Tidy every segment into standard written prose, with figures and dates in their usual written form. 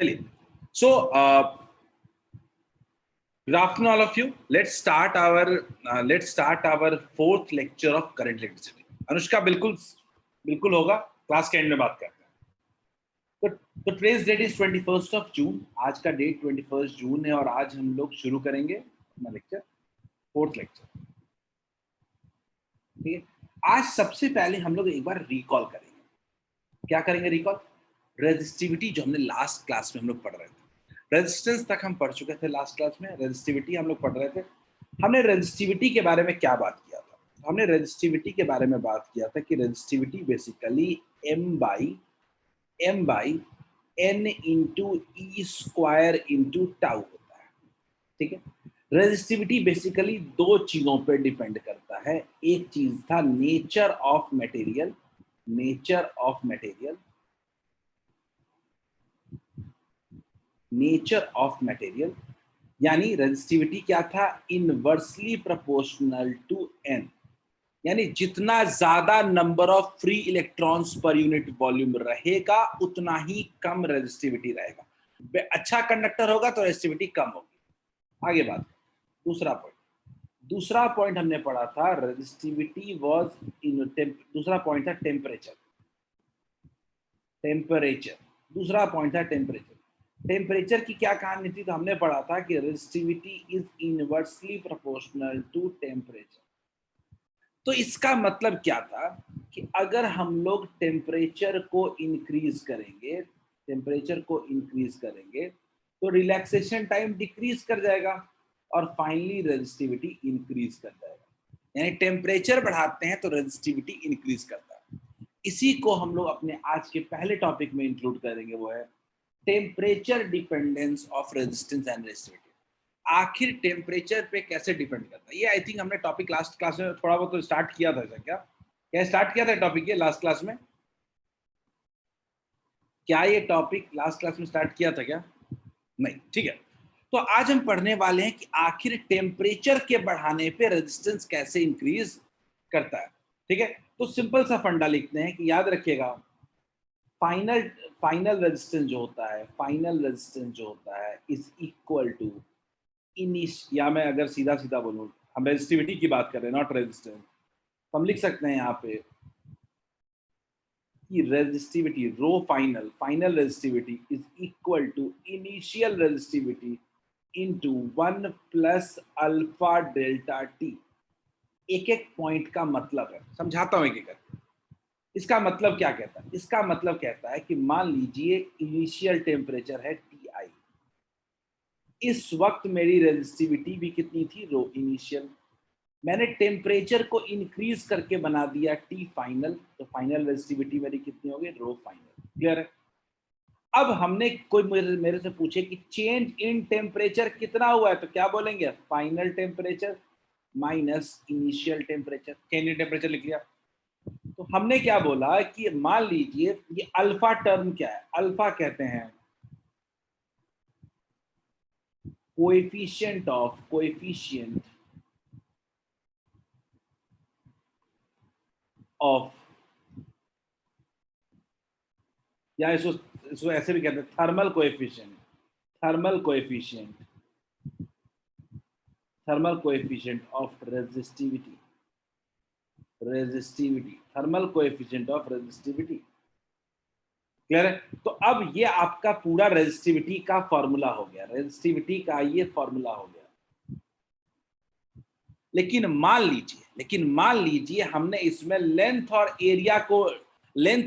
चलिए, so good afternoon all of you. Let's start our fourth lecture of current electricity. Anushka बिल्कुल होगा, class के and में बात करते हैं. तो today's date is 21st of June. आज का डेट 21st जून है और आज हम लोग शुरू करेंगे अपना लेक्चर, फोर्थ लेक्चर. ठीक है, आज सबसे पहले हम लोग एक बार रिकॉल करेंगे. क्या करेंगे रिकॉल? रेजिस्टिविटी जो हमने लास्ट क्लास में हम लोग पढ़ रहे थे. रेजिस्टेंस तक हम पढ़ चुके थे लास्ट क्लास में, रेजिस्टिविटी हम लोग पढ़ रहे थे. हमने रेजिस्टिविटी के बारे में क्या बात किया था? हमने रेजिस्टिविटी के बारे में बात किया था कि resistivity basically m by n into E square into tau होता है. ठीक है, रेजिस्टिविटी बेसिकली दो चीजों पर डिपेंड करता है. एक चीज था नेचर ऑफ मटेरियल, यानी रेजिस्टिविटी क्या था? इनवर्सली प्रोपोर्शनल टू n, यानी जितना ज्यादा number of free electrons per unit volume रहेगा उतना ही कम रेजिस्टिविटी रहेगा. अच्छा कंडक्टर होगा तो रेजिस्टिविटी कम होगी. आगे बात. दूसरा पॉइंट हमने पढ़ा था रेजिस्टिविटी वाज इन दूसरा पॉइंट था टेम्परेचर. दूसरा पॉइंट था टेम्परेचर की क्या कहानी थी? तो हमने पढ़ा था कि resistivity is inversely proportional to temperature. तो इसका मतलब क्या था कि अगर हम लोग टेम्परेचर को इंक्रीज करेंगे तो रिलैक्सेशन टाइम डिक्रीज कर जाएगा और फाइनली रेजिस्टिविटी इंक्रीज कर जाएगा. यानी टेम्परेचर बढ़ाते हैं तो रेजिस्टिविटी इंक्रीज करता है. इसी को हम लोग अपने आज के पहले टॉपिक में इंक्लूड करेंगे, वो है temperature dependence of resistance and resistivity. आखिर टेम्परेचर पे कैसे डिपेंड करता है? ये आई थिंक हमने टॉपिक लास्ट क्लास में थोड़ा बहुत तो स्टार्ट किया था. क्या स्टार्ट किया था टॉपिक ये लास्ट क्लास में? क्या ये टॉपिक लास्ट क्लास में स्टार्ट किया था क्या? नहीं. ठीक है, तो आज हम पढ़ने वाले हैं कि आखिर टेम्परेचर के बढ़ाने पे रेजिस्टेंस कैसे इंक्रीज करता है. ठीक है, तो सिंपल सा फंडा लिखते हैं कि याद रखिएगा फाइनल रेजिस्टेंस जो होता है इज इक्वल टू या मैं अगर सीधा बोलूं, हम रेजिस्टिविटी की बात कर रहे हैं नॉट रेजिस्टेंस, तो हम लिख सकते हैं यहाँ पे कि resistivity rho final resistivity is equal to initial resistivity into 1 plus alpha delta T. एक पॉइंट का मतलब है, समझाता हूं एक. इसका मतलब क्या कहता है? इसका मतलब कहता है कि मान लीजिए इनिशियल टेम्परेचर है Ti. इस वक्त मेरी रेजिस्टिविटी भी कितनी थी? रो इनिशियल. मैंने टेम्परेचर को इंक्रीज करके बना दिया T फाइनल, तो फाइनल रेजिस्टिविटी मेरी कितनी होगी? रो फाइनल. क्लियर है? अब हमने कोई मेरे से पूछे कि चेंज इन टेम्परेचर कितना हुआ है, तो क्या बोलेंगे? Final temperature minus initial temperature. Candidate temperature लिख लिया. तो हमने क्या बोला कि मान लीजिए ये अल्फा टर्म क्या है? अल्फा कहते हैं कोएफिशिएंट ऑफ या इसको ऐसे भी कहते हैं thermal coefficient of resistivity. Thermal coefficient of resistivity. Clear है? तो अब ये आपका पूरा रेजिस्टिविटी का फॉर्मूला हो गया. लेकिन मान लीजिए हमने इसमें लेंथ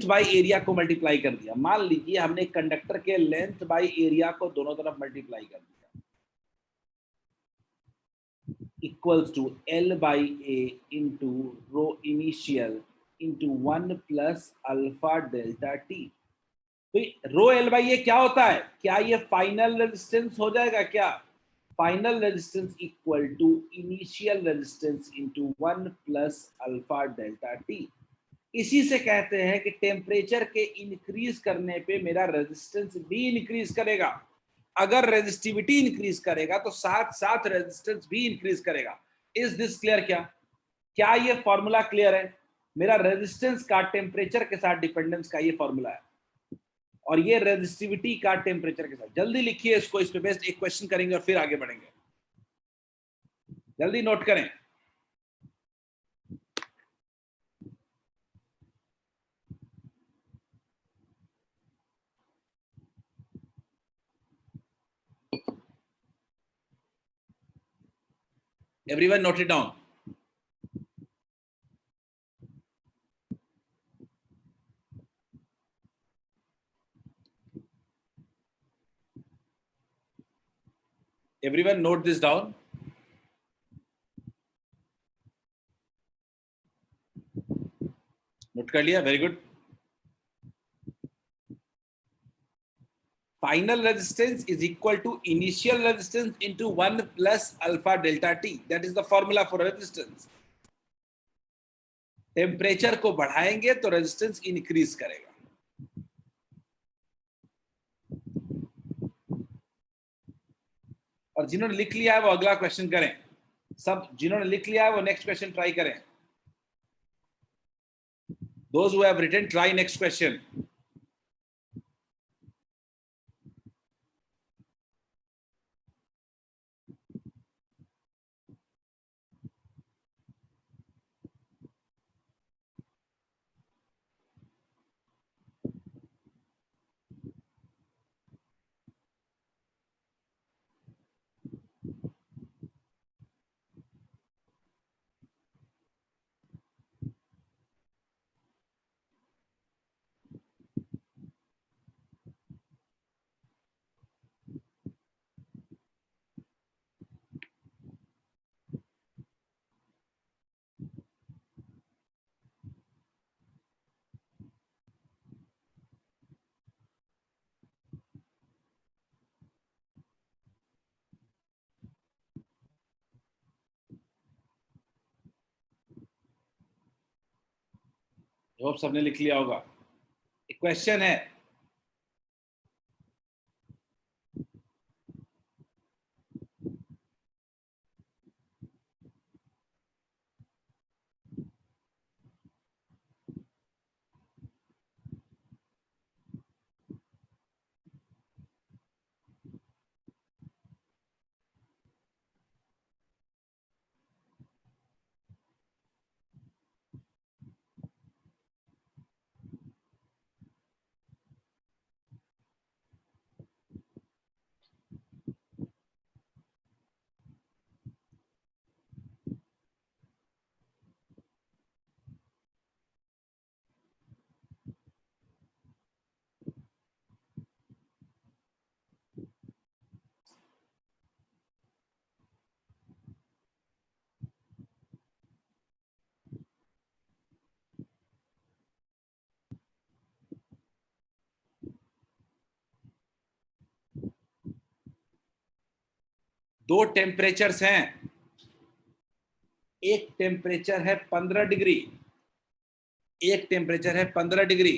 बाई एरिया को मल्टीप्लाई कर दिया. मान लीजिए हमने कंडक्टर के लेंथ बाई एरिया को दोनों तरफ मल्टीप्लाई कर दिया, equals to L by A into rho initial into 1 plus alpha delta T. तो रो L बाई A क्या होता है? क्या ये फाइनल रेजिस्टेंस हो जाएगा? क्या final resistance equal to initial resistance into 1 plus alpha delta T. इसी से कहते हैं कि टेम्परेचर के इंक्रीज करने पे मेरा रेजिस्टेंस भी इंक्रीज करेगा. अगर रेजिस्टिविटी इंक्रीज करेगा तो साथ साथ रेजिस्टेंस भी इंक्रीज करेगा. Is this clear? क्या ये फॉर्मूला क्लियर है? मेरा रेजिस्टेंस का टेम्परेचर के साथ डिपेंडेंस का ये फॉर्मूला है. और ये रेजिस्टिविटी का टेम्परेचर के साथ। जल्दी लिखिए इसको, इस पे बेस्ड एक क्वेश्चन करेंगे और फिर आगे बढ़ेंगे। जल्दी नोट करें। Everyone note it down. Everyone note this down. Note कर लिया? Very good. Final resistance is equal to initial resistance into 1 plus alpha delta T. That is the formula for resistance. Temperature को बढ़ाएंगे तो resistance increase करेगा। और जिन्होंने लिख लिया है वो अगला क्वेश्चन करें। सब जिन्होंने लिख लिया है वो नेक्स्ट क्वेश्चन ट्राई करें। Those who have written, try next question. Hope सबने लिख लिया होगा। एक क्वेश्चन है, दो टेम्परेचर्स हैं। एक टेम्परेचर है 15 डिग्री, एक टेम्परेचर है 15 डिग्री।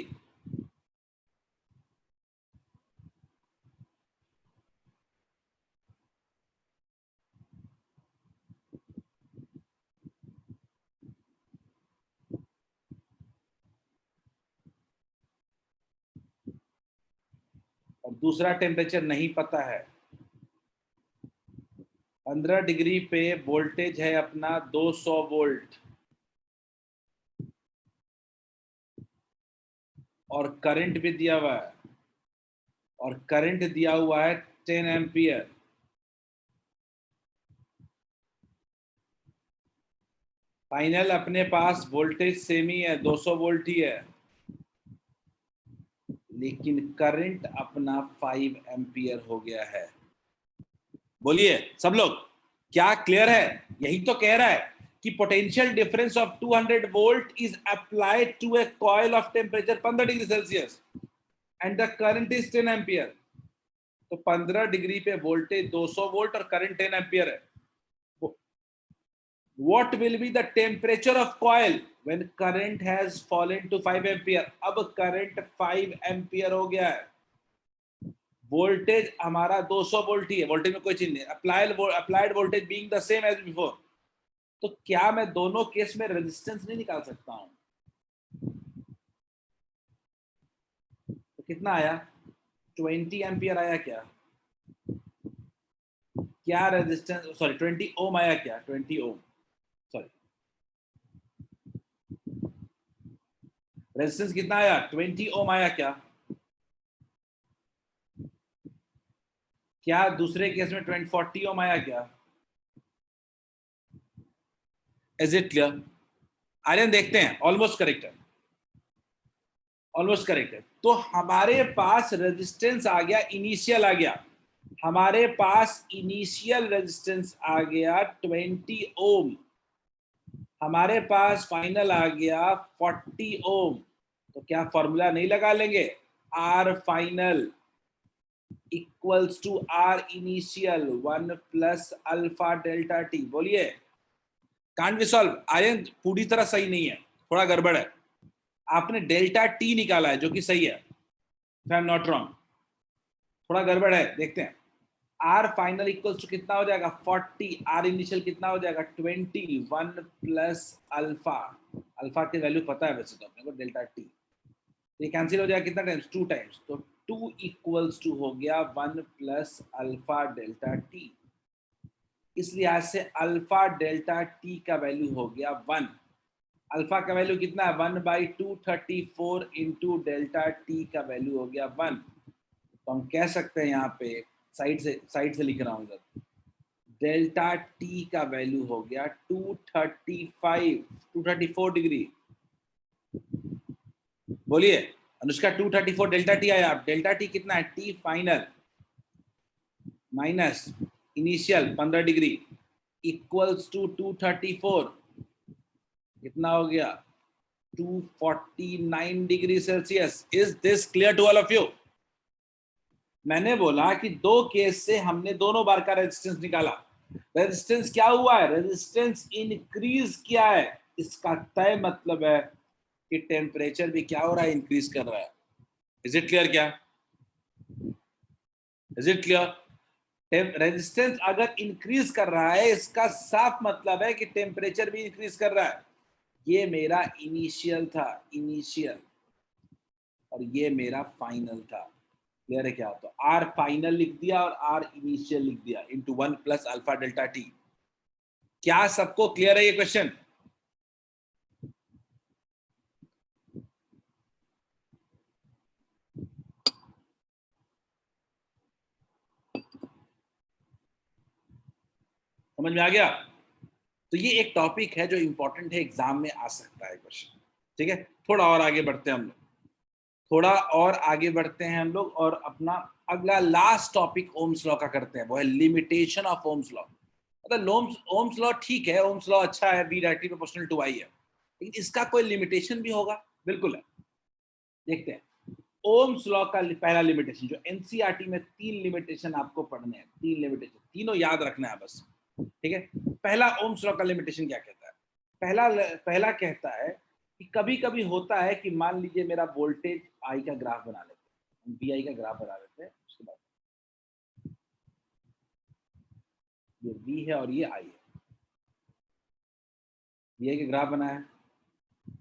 और दूसरा टेम्परेचर नहीं पता है। 15 डिग्री पे वोल्टेज है अपना 200 वोल्ट और करंट भी दिया हुआ है, और करंट दिया हुआ है 10 एम्पियर। फाइनल अपने पास वोल्टेज सेम ही है, 200 वोल्ट ही है, लेकिन करंट अपना 5 एम्पियर हो गया है। बोलिए सब लोग, क्या क्लियर है? यही तो कह रहा है कि potential difference of 200 volt is applied to a coil of temperature 15 degree Celsius and the current is 10 ampere. तो 15 डिग्री पे वोल्टेज 200 वोल्ट और करंट 10 एम्पियर है। What will be the temperature of coil when current has fallen to 5 ampere? अब current 5 ampere हो गया है, voltage हमारा 200 volt ही है, वोल्टेज में कोई चीज नहीं, applied voltage being the same as before. तो क्या मैं दोनों केस में रेजिस्टेंस नहीं निकाल सकता हूं? तो कितना आया? 20 एम्पियर आया क्या? क्या रेजिस्टेंस, सॉरी 20 ओम आया क्या? 20 ओम, सॉरी रेजिस्टेंस कितना आया? 20 ओम आया क्या? क्या दूसरे केस में 40 ओम आया क्या? Is it clear? आर्यन देखते हैं, ऑलमोस्ट करेक्ट है, ऑलमोस्ट करेक्ट है। तो हमारे पास रेजिस्टेंस आ गया, इनिशियल आ गया, हमारे पास इनिशियल रेजिस्टेंस आ गया 20 ओम, हमारे पास फाइनल आ गया 40 ओम। तो क्या फॉर्मूला नहीं लगा लेंगे? R final equals to R initial 1 plus alpha delta T. बोलिए, कांट बी सॉल्व? आर्यन पूरी तरह सही नहीं है, थोड़ा गड़बड़ है। आपने डेल्टा टी निकाला है जो कि सही है, if I am not wrong, थोड़ा गड़बड़ है, देखते हैं। आर फाइनल इक्वल्स टू कितना हो जाएगा? 40, आर इनिशियल कितना हो जाएगा? 20, 1 प्लस अल्फा, अल्फा की वैल्यू पता है वैसे तो अपने को, डेल्टा टी। ये कैंसिल हो जाएगा कितना टाइम्स? 2 टाइम्स, तो 2 इक्वल्स टू हो गया 1 प्लस अल्फा डेल्टा टी। इस लिहाज से अल्फा डेल्टा टी का वैल्यू हो गया 1। अल्फा का वैल्यू कितना है? 1/234 इंटू डेल्टा टी का वैल्यू हो गया 1। तो हम कह सकते हैं यहाँ पे, साइड से लिख रहा हूँ इधर, डेल्टा टी का वैल्यू हो गया 234 डिग्री। बोलिए अनुष्का, 234 डेल्टा टी आया। डेल्टा टी कितना है? T final minus initial 15 degree equals to 234, कितना हो गया? 249 degree Celsius. Is this clear to all of you? मैंने बोला कि दो केस से हमने दोनों बार का रेजिस्टेंस निकाला। रेजिस्टेंस क्या हुआ है? रेजिस्टेंस इंक्रीज किया है। इसका तय मतलब है कि टेम्परेचर भी क्या हो रहा है? इंक्रीज कर रहा है। Is it clear? क्या इज इट क्लियर? रेजिस्टेंस अगर इंक्रीज कर रहा है, इसका साफ मतलब है कि टेम्परेचर भी इंक्रीज कर रहा है। ये मेरा इनिशियल था, इनिशियल, और ये मेरा फाइनल था। क्लियर है क्या? तो आर फाइनल लिख दिया और आर इनिशियल लिख दिया into 1 plus alpha delta T. क्या सबको क्लियर है ये क्वेश्चन? समझ में आ गया? तो ये एक टॉपिक है जो इंपॉर्टेंट है, एग्जाम में आ सकता है क्वेश्चन। ठीक है, थोड़ा और आगे बढ़ते हैं हम लोग, थोड़ा और आगे बढ़ते हैं हम लोग, और अपना अगला लास्ट टॉपिक ओम्स लॉ का करते हैं, वो है लिमिटेशन ऑफ ओम्स लॉ। मतलब ओम्स लॉ ठीक है, ओम्स लॉ अच्छा है, V directly proportional to I है, लेकिन इसका कोई लिमिटेशन भी होगा? बिल्कुल है, देखते हैं। ओम्स लॉ का पहला लिमिटेशन, जो एनसीईआरटी में 3 लिमिटेशन आपको पढ़ने हैं, 3 लिमिटेशन, तीनों याद रखना है बस। ठीक है, पहला ओम्स लॉ का लिमिटेशन क्या कहता है? पहला कहता है कि कभी कभी होता है कि मान लीजिए मेरा वोल्टेज आई का ग्राफ बना लेते हैं, हम VI का ग्राफ बना लेते हैं, उसके बाद ये V है और ये I है, VI का ग्राफ बना है।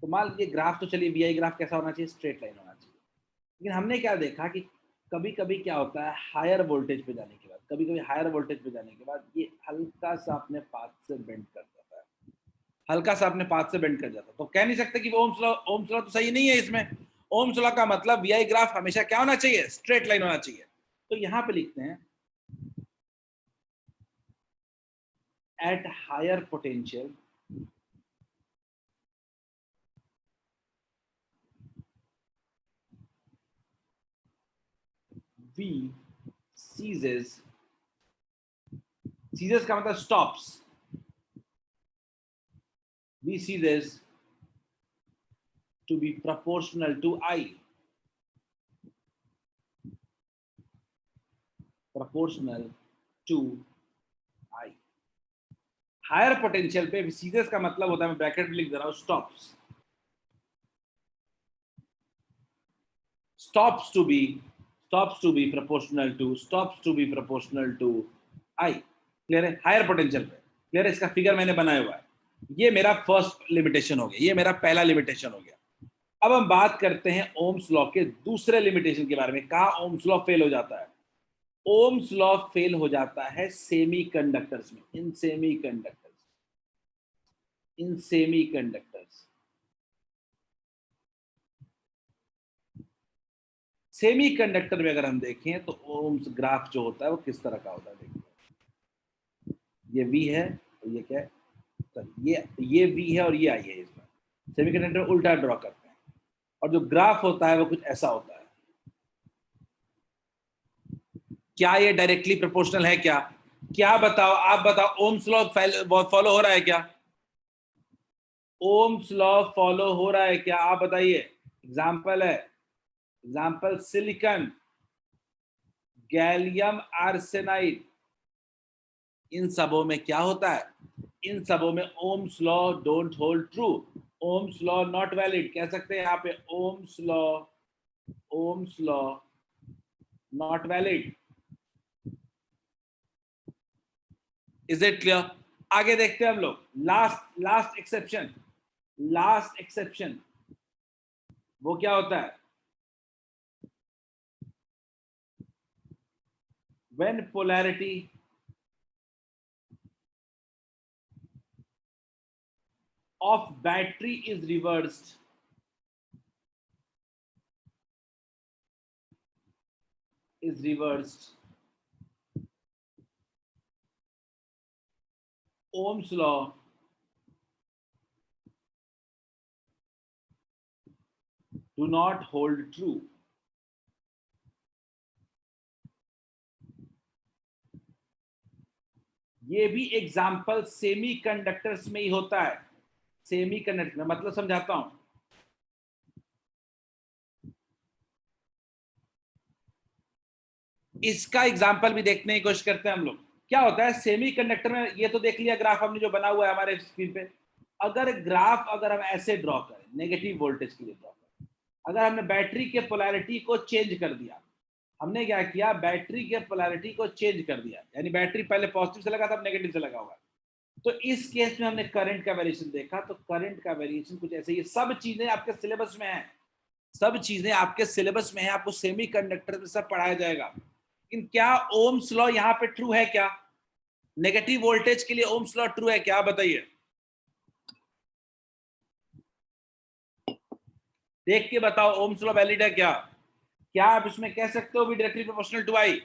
तो मान लीजिए ग्राफ, तो चलिए VI ग्राफ कैसा होना चाहिए? स्ट्रेट लाइन होना चाहिए। लेकिन हमने क्या देखा कि कभी कभी क्या होता है, हायर वोल्टेज पे जाने के बाद, कभी कभी हायर वोल्टेज पे जाने के बाद ये हल्का सा अपने पाथ से बेंड कर जाता है, हल्का सा अपने पाथ से बेंड कर जाता है। तो कह नहीं सकते कि वो ओम्स लॉ तो सही नहीं है इसमें। ओम्स लॉ का मतलब VI ग्राफ हमेशा क्या होना चाहिए? स्ट्रेट लाइन होना चाहिए। तो यहां पे लिखते हैं, at higher potential V ceases का मतलब stops, V ceases to be proportional to I, proportional to I। Higher potential पे सीजेस का मतलब होता है, मैं ब्रैकेट में लिख दे रहा हूं, stops, stops to be proportional to I। Clear है? हायर पोटेंशियल पे, क्लियर है? इसका फिगर मैंने बनाया हुआ है। ये मेरा फर्स्ट लिमिटेशन हो गया, ये मेरा पहला लिमिटेशन हो गया। अब हम बात करते हैं ओम्स लॉ के दूसरे लिमिटेशन के बारे में। कहा ओम्स लॉ फेल हो जाता है? ओम्स लॉ फेल हो जाता है सेमीकंडक्टर्स में, इन सेमीकंडक्टर्स। सेमीकंडक्टर में अगर हम देखें तो ओम्स ग्राफ जो होता है वो किस तरह का होता है? देखिए, ये V है और ये क्या है? ये V है और ये I है। इसमें सेमीकंडक्टर उल्टा ड्रॉ करते हैं और जो ग्राफ होता है वो कुछ ऐसा होता है। क्या ये डायरेक्टली प्रोपोर्शनल है? क्या बताओ, आप बताओ, ओम्स लॉ फॉलो हो रहा है क्या? ओम्स लॉ फॉलो हो रहा है क्या? आप बताइए। एग्जाम्पल है, एग्जाम्पल सिलिकॉन, गैलियम आर्सेनाइड, इन सबों में क्या होता है? इन सबों में Ohm's law don't hold true, Ohm's law not valid. कह सकते हैं यहाँ पे Ohm's law not valid. Is it clear? आगे देखते हैं हम लोग। लास्ट एक्सेप्शन वो क्या होता है? When polarity of battery is reversed, Ohm's law do not hold true. ये भी एग्जाम्पल सेमीकंडक्टर्स में ही होता है। सेमीकंडक्टर में मतलब समझाता हूं। इसका एग्जाम्पल भी देखने की कोशिश करते हैं हम लोग। क्या होता है सेमीकंडक्टर में? ये तो देख लिया ग्राफ हमने जो बना हुआ है हमारे स्क्रीन पे। अगर ग्राफ अगर हम ऐसे ड्रॉ करें, नेगेटिव वोल्टेज के लिए ड्रॉ करें, अगर हमने बैटरी के पोलैरिटी को चेंज कर दिया, हमने क्या किया? बैटरी के पोलैरिटी को चेंज कर दिया, यानी बैटरी पहले पॉजिटिव से लगा था, अब नेगेटिव से लगा हुआ है। तो इस केस में हमने करंट का वेरिएशन देखा, तो करंट का वेरिएशन कुछ ऐसे ही। सब चीजें आपके सिलेबस में है, सब चीजें आपके सिलेबस में है, आपको सेमीकंडक्टर में सब पढ़ाया जाएगा। लेकिन क्या ओम्स लॉ यहाँ पे ट्रू है क्या? नेगेटिव वोल्टेज के लिए ओम्स लॉ ट्रू है क्या? बताइए, देख के बताओ, ओम्स लॉ वैलिड है क्या? क्या आप इसमें कह सकते हो भी डायरेक्टली प्रोपोर्शनल टू आई?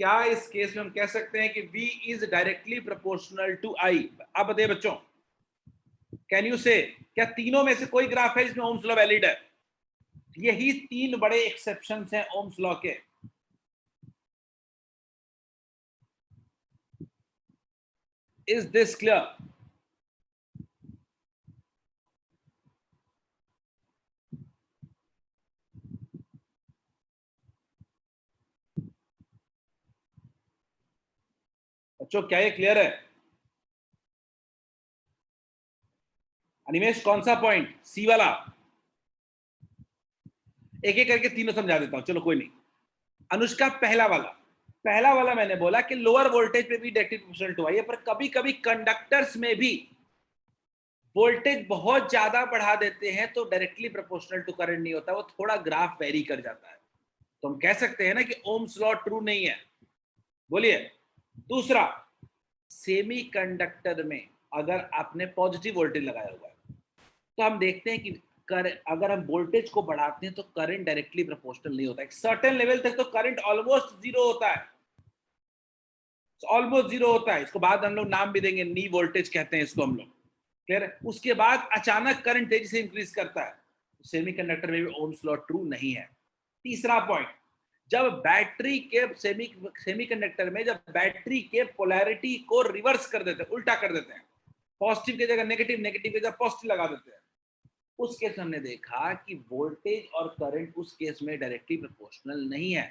क्या इस केस में हम कह सकते हैं कि V is directly proportional to I? आप बताइए बच्चों, कैन यू से? क्या तीनों में से कोई ग्राफ है जिसमें ओम्स लॉ वैलिड है? यही तीन बड़े एक्सेप्शंस हैं ओम्स लॉ के। Is this clear? बच्चों क्या ये क्लियर है? अनिमेश कौन सा पॉइंट? सी वाला? एक एक करके तीनों समझा देता हूं, चलो कोई नहीं। अनुष्का, पहला वाला मैंने बोला कि लोअर वोल्टेज पे भी डायरेक्टली प्रोपोर्शनल टू आई है, पर कभी कभी कंडक्टर्स में भी वोल्टेज बहुत ज्यादा बढ़ा देते हैं तो डायरेक्टली प्रोपोर्शनल टू करंट नहीं होता, वो थोड़ा ग्राफ वेरी कर जाता है। तो हम कह सकते हैं ना कि ओम्स लॉ ट्रू नहीं है। बोलिए। दूसरा, सेमीकंडक्टर में अगर आपने पॉजिटिव वोल्टेज लगाया हुआ है तो हम देखते हैं कि अगर हम वोल्टेज को बढ़ाते हैं तो करंट डायरेक्टली प्रोपोर्शनल नहीं होता। एक सर्टेन लेवल तक तो करंट ऑलमोस्ट जीरो होता है, ऑलमोस्ट जीरो होता है। इसको बाद हम लोग नाम भी देंगे, नी वोल्टेज कहते हैं इसको हम लोग। क्लियर है? उसके बाद अचानक करंट तेजी से इंक्रीज करता है। सेमीकंडक्टर में भी ओम्स लॉ ट्रू नहीं है। तीसरा पॉइंट, जब बैटरी के सेमीकंडक्टर में जब बैटरी के पोलैरिटी को रिवर्स कर देते हैं, उल्टा कर देते हैं, पॉजिटिव की जगह नेगेटिव, नेगेटिव की जगह पॉजिटिव लगा देते हैं, उस केस में हमने देखा कि वोल्टेज और करंट उस केस में डायरेक्टली प्रोपोर्शनल नहीं है।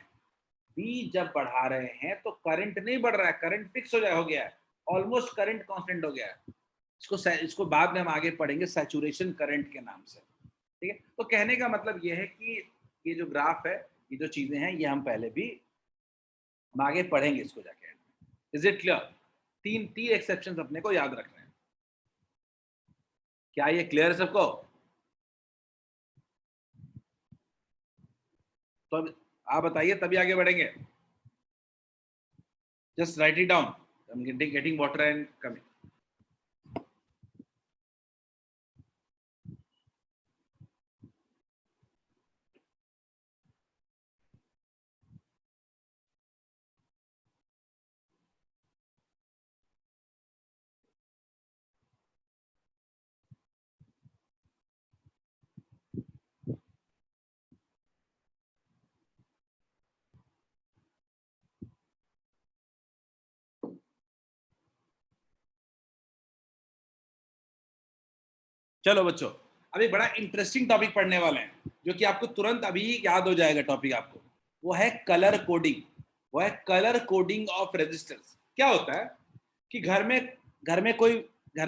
बी जब बढ़ा रहे हैं तो करंट नहीं बढ़ रहा है, करंट फिक्स हो गया है, ऑलमोस्ट करंट कांस्टेंट हो गया है। इसको बाद में हम आगे पढ़ेंगे सैचुरेशन करंट के नाम से। ठीक है? तो कहने का मतलब ये है कि ये जो ग्राफ है, ये जो चीजें हैं, ये हम पहले भी हम आगे पढ़ेंगे इसको जाके। Is it clear? तीन तीन एक्सेप्शंस अपने को याद रखने हैं। क्या ये क्लियर है सबको? तो अब आप बताइए, तभी आगे बढ़ेंगे. Just right it down. I am getting water and coming. चलो बच्चों, अभी बड़ा इंटरेस्टिंग टॉपिक पढ़ने वाले हैं, जो कि आपको तुरंत अभी याद हो जाएगा. टॉपिक आपको वो है कलर कोडिंग. वो है कलर कोडिंग ऑफ रेजिस्टर्स. क्या होता है कि घर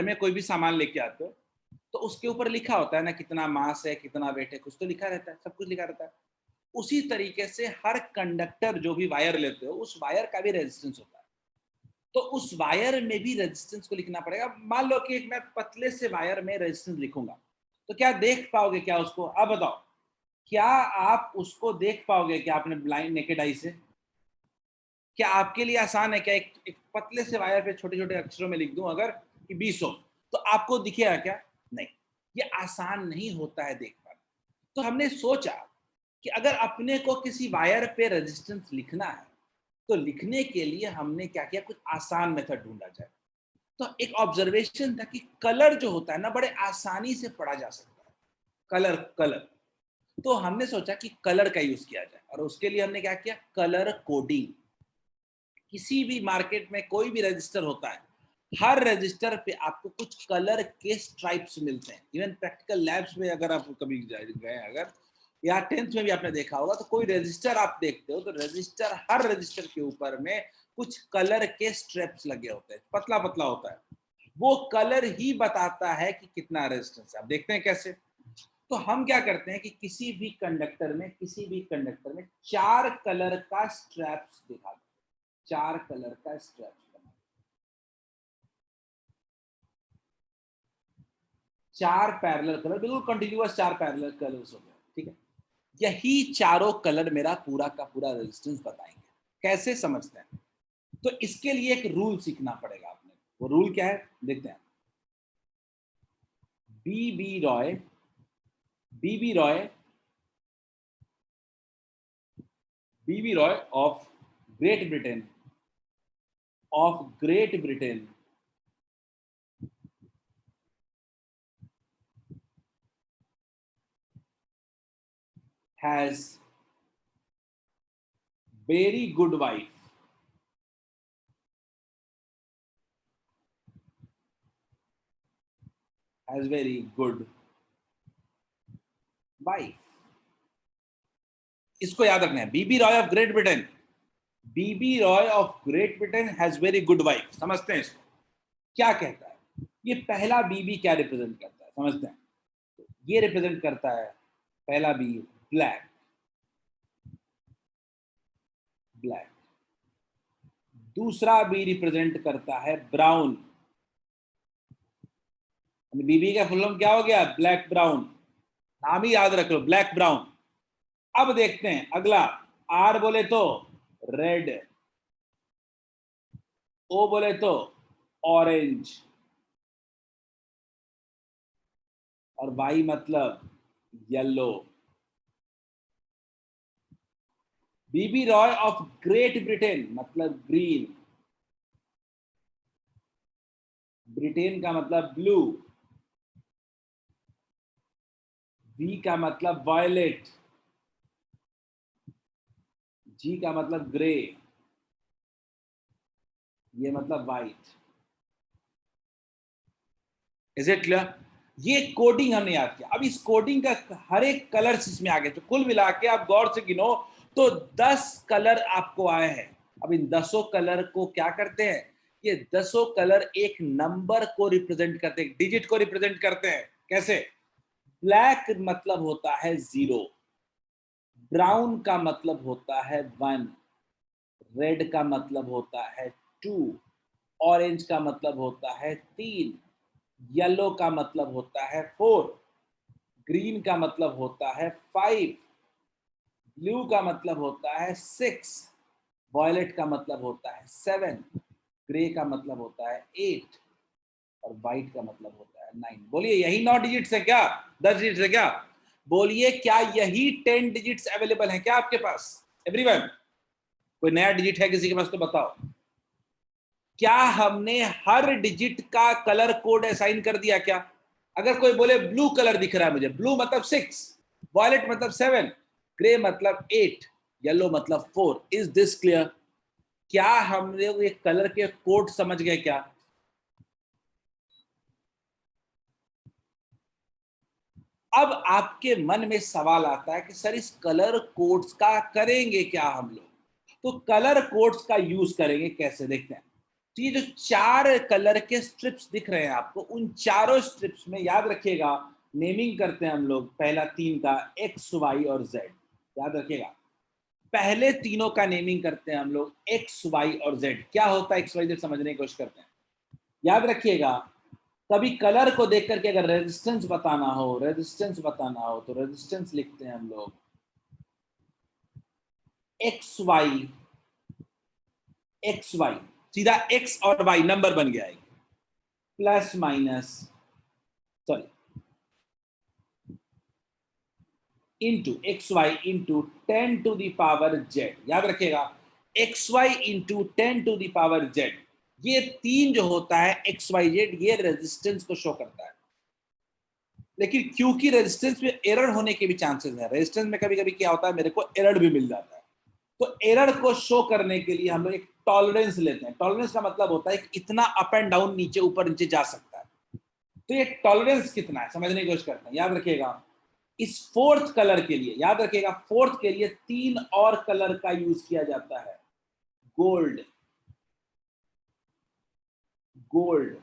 में कोई भी सामान लेके आते हो, तो उसके ऊपर लिखा होता है ना, कितना मास है, कितना वेट है, कुछ तो लिखा रहता है, सब कुछ लिखा रहता है. उसी तरीके से हर कंडक्टर जो भी वायर लेते हो, उस वायर का भी रेजिस्टेंस होता है. तो उस वायर में भी रेजिस्टेंस को लिखना पड़ेगा. मान लो कि एक मैं पतले से वायर में रेजिस्टेंस लिखूंगा, तो क्या देख पाओगे क्या उसको? अब बताओ, क्या आप उसको देख पाओगे क्या आपने ब्लाइंड नेकेड आई से? क्या आपके लिए आसान है क्या एक पतले से वायर पे छोटे छोटे अक्षरों में लिख दूं अगर कि 20 तो आपको दिखेगा क्या? नहीं. ये आसान नहीं होता है देख पाना. तो हमने सोचा कि अगर अपने को किसी वायर पे रेजिस्टेंस लिखना है, तो लिखने के लिए हमने क्या किया, कुछ आसान मेथड ढूंढा जाए. तो एक ऑब्जर्वेशन था कि कलर जो होता है ना, बड़े आसानी से पढ़ा जा सकता है. कलर कलर तो हमने सोचा कि कलर का यूज किया जाए, और उसके लिए हमने क्या किया, कलर कोडिंग. किसी भी मार्केट में कोई भी रजिस्टर होता है, हर रजिस्टर पे आपको कुछ कलर के स्ट्राइप्स मिलते हैं. इवन प्रैक्टिकल लैब्स में अगर आप कभी गए अगर, या 10th में भी आपने देखा होगा, तो कोई रजिस्टर आप देखते हो तो रजिस्टर, हर रजिस्टर के ऊपर में कुछ कलर के स्ट्रिप्स लगे होते हैं, पतला पतला होता है. वो कलर ही बताता है कि कितना रेजिस्टेंस है. आप देखते हैं कैसे. तो हम क्या करते हैं कि किसी भी कंडक्टर में 4 कलर का स्ट्रैप्स दिखा दो. 4 कलर का स्ट्रैप्स बना, 4 पैरेलल कलर, बिल्कुल कंटिन्यूअस 4 पैरेलल कलर्स हो गए. ठीक है. यही चारों कलर मेरा पूरा का पूरा रेजिस्टेंस बताएंगे. कैसे समझते हैं? तो इसके लिए एक रूल सीखना पड़ेगा आपने. वो रूल क्या है, देखते हैं. B B Roy B B Roy B Roy of Great Britain of Great Britain has very good wife. Has very good wife. इसको याद रखना है. B B Roy of Great Britain, B B Roy of Great Britain has very good wife. समझते हैं इसको क्या कहता है. ये पहला बीबी क्या रिप्रेजेंट करता है समझते हैं. ये रिप्रेजेंट करता है, पहला बी ब्लैक. ब्लैक. दूसरा बी रिप्रेजेंट करता है ब्राउन. बीबी का फुल फॉर्म क्या हो गया, ब्लैक ब्राउन. नाम ही याद रख लो, ब्लैक ब्राउन. अब देखते हैं अगला. आर बोले तो रेड, ओ बोले तो ऑरेंज, और वाई मतलब yellow. BB Roy of Great Britain मतलब ग्रीन. ब्रिटेन का मतलब ब्लू. वी का मतलब वायलेट. जी का मतलब ग्रे. ये मतलब वाइट. Is it clear? ये कोडिंग हमने याद किया. अब इस कोडिंग का हर एक कलर इसमें आ गए, तो कुल मिला के आप गौर से गिनो तो 10 कलर आपको आए हैं. अब इन 10 कलर को क्या करते हैं, ये 10 कलर एक नंबर को रिप्रेजेंट करते हैं, डिजिट को रिप्रेजेंट करते हैं. कैसे? ब्लैक मतलब होता है 0, ब्राउन का मतलब होता है 1, रेड का मतलब होता है 2, ऑरेंज का मतलब होता है 3, येलो का मतलब होता है 4, ग्रीन का मतलब होता है 5, ब्लू का मतलब होता है 6, वॉयलेट का मतलब होता है 7, ग्रे का मतलब होता है 8 और व्हाइट का मतलब होता है 9। बोलिए यही 9 डिजिट्स है क्या, 10 डिजिट्स है क्या? बोलिए क्या यही 10 डिजिट्स अवेलेबल है क्या आपके पास? एवरीवन, कोई नया डिजिट है किसी के पास तो बताओ। क्या हमने हर डिजिट का कलर कोड असाइन कर दिया क्या? अगर कोई बोले ब्लू कलर दिख रहा है मुझे, ब्लू मतलब 6, वॉयलेट मतलब 7, ग्रे मतलब 8, येलो मतलब 4, इज दिस क्लियर? क्या हमने ये कलर के कोड समझ गए क्या? अब आपके मन में सवाल आता है कि सर इस कलर कोड्स का करेंगे क्या हम लोग? तो कलर कोड्स का यूज करेंगे कैसे, देखते हैं। तो ये जो 4 कलर के स्ट्रिप्स दिख रहे हैं आपको, उन चारों स्ट्रिप्स में याद रखिएगा नेमिंग करते हैं हम लोग। पहला 3 का एक्स वाई और जेड, याद रखिएगा। पहले तीनों का नेमिंग करते हैं हम लोग एक्स वाई और जेड। क्या होता है एक्स वाई जेड समझने की कोशिश करते हैं। याद रखिएगा, कभी कलर को देख करके अगर रेजिस्टेंस बताना हो, तो रेजिस्टेंस लिखते हैं हम लोग एक्स वाई, सीधा एक्स और वाई नंबर बन गया है, plus minus, sorry, into X Y into 10 to the power Z. याद रखिएगा X Y into 10 to the power Z. ये 3 जो होता है एक्स वाई जेड, ये रेजिस्टेंस को शो करता है। लेकिन क्योंकि रेजिस्टेंस में एरर होने के भी चांसेस है, रेजिस्टेंस में कभी कभी क्या होता है, मेरे को एरर भी मिल जाता है। तो एरर को शो करने के लिए हम लोग एक टॉलरेंस लेते हैं। टॉलरेंस का मतलब होता है कि इतना अप एंड डाउन, नीचे ऊपर नीचे जा सकता है। तो ये टॉलरेंस कितना है समझने की कोशिश करते हैं। याद रखिएगा इस फोर्थ कलर के लिए, याद रखिएगा फोर्थ के लिए 3 और कलर का यूज किया जाता है। गोल्ड, गोल्ड,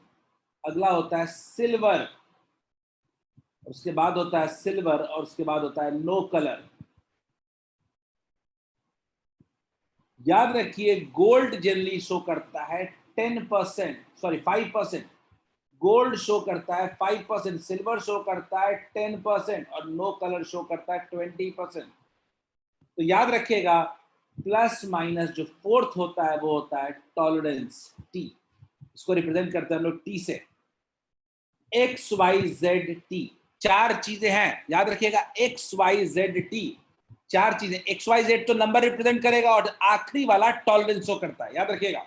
अगला होता है सिल्वर, उसके बाद होता है सिल्वर और उसके बाद होता है नो कलर। याद रखिए गोल्ड जनरली शो करता है 10%, सॉरी 5%। गोल्ड शो करता है 5%, सिल्वर शो करता है 10% और नो कलर शो करता है 20%। तो याद रखिएगा प्लस माइनस जो फोर्थ होता है वो होता है टॉलरेंस, टी। इसको रिप्रेजेंट करते हैं हम लोग टी से। एक्स वाई जेड टी, 4 चीजें हैं, याद रखिएगा एक्स वाई जेड टी, 4 चीजें। एक्स वाई जेड तो नंबर रिप्रेजेंट करेगा और आखिरी वाला टॉलरेंस शो करता है। याद रखिएगा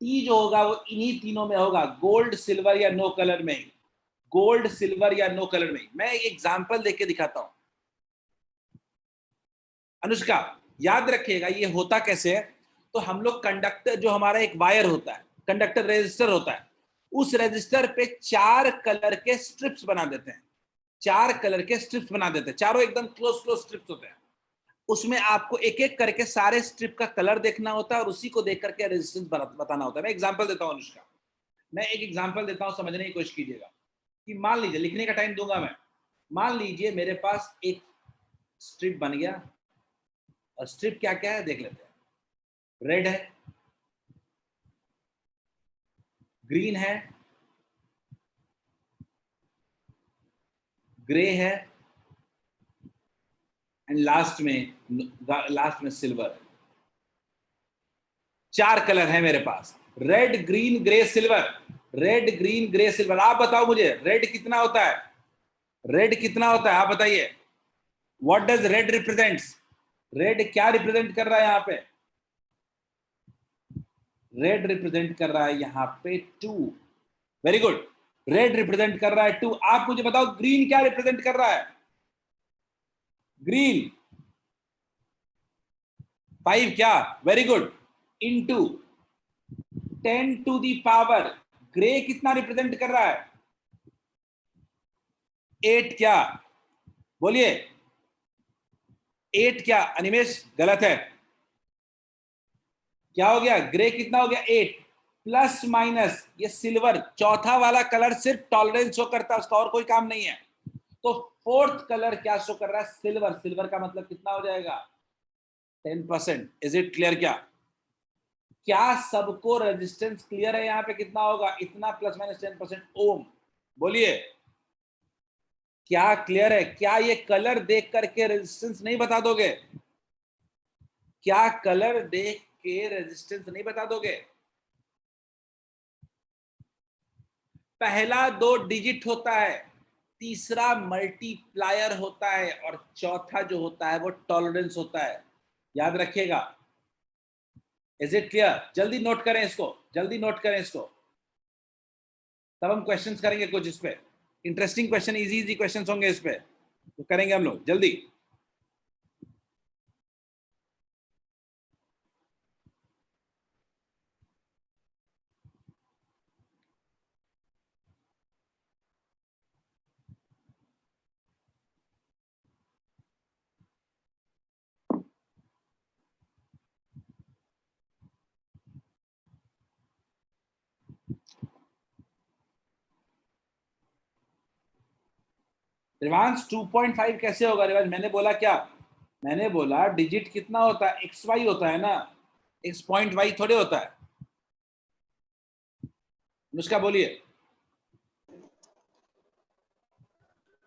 टी जो होगा वो इन्हीं तीनों में होगा, गोल्ड सिल्वर या नो कलर में। गोल्ड सिल्वर या नो कलर में। मैं एक एग्जांपल देके दिखाता हूं अनुष्का। याद रखिएगा ये होता कैसे है। तो हम लोग कंडक्टर, जो हमारा एक वायर होता है, कंडक्टर रेजिस्टर होता है, उस रेजिस्टर पे 4 कलर के स्ट्रिप्स बना देते हैं। 4 कलर के स्ट्रिप्स बना देते हैं, चारों एकदम क्लोज क्लोज स्ट्रिप्स होते हैं। उसमें आपको एक एक करके सारे स्ट्रिप का कलर देखना होता है और उसी को देख करके रेजिस्टेंस बताना होता है। मैं एग्जांपल देता हूं अनुष्का, मैं एक एग्जांपल देता हूं, समझने की कोशिश कीजिएगा। कि मान लीजिए, लिखने का टाइम दूंगा मैं, मान लीजिए मेरे पास एक स्ट्रिप बन गया और स्ट्रिप क्या क्या है देख लेते हैं। रेड है, ग्रीन है, ग्रे है एंड लास्ट में सिल्वर है। 4 कलर है मेरे पास, red green grey silver. Red green grey silver. आप बताओ मुझे रेड कितना होता है, रेड कितना होता है आप बताइए। What does red represents? Red क्या रिप्रेजेंट कर रहा है यहाँ पे? रेड रिप्रेजेंट कर रहा है यहाँ पे 2। वेरी गुड, रेड रिप्रेजेंट कर रहा है 2। आप मुझे बताओ ग्रीन क्या रिप्रेजेंट कर रहा है? ग्रीन 5 क्या? Very good, into 10 to the power. Grey कितना रिप्रेजेंट कर रहा है? 8 क्या? बोलिए 8 क्या? अनिमेश गलत है, क्या हो गया? ग्रे कितना हो गया? 8 प्लस माइनस ये सिल्वर, चौथा वाला कलर सिर्फ टॉलरेंस शो करता है, उसका और कोई काम नहीं है। तो फोर्थ कलर क्या शो कर रहा है? सिल्वर। सिल्वर का मतलब कितना हो जाएगा? 10%। Is it clear? क्या सबको रेजिस्टेंस क्लियर है? यहाँ पे कितना होगा? इतना प्लस माइनस 10% ओम। बोलिए क्या क्लियर है? क्या ये कलर देख करके रेजिस्टेंस नहीं बता दोगे? क्या कलर देख के रेजिस्टेंस नहीं बता दोगे? पहला 2 डिजिट होता है, तीसरा मल्टीप्लायर होता है और चौथा जो होता है वो टॉलरेंस होता है। याद रखिएगा। Is it clear? जल्दी नोट करें इसको, जल्दी नोट करें इसको, तब हम क्वेश्चंस करेंगे कुछ इस पे। Interesting question, easy easy questions होंगे इस पे, तो करेंगे हम लोग जल्दी। रिवांश 2.5 कैसे होगा रिवांश? मैंने बोला क्या? मैंने बोला डिजिट कितना होता है, एक्स वाई होता है ना, एक्स पॉइंट वाई थोड़े होता है। अनुष्का बोलिए।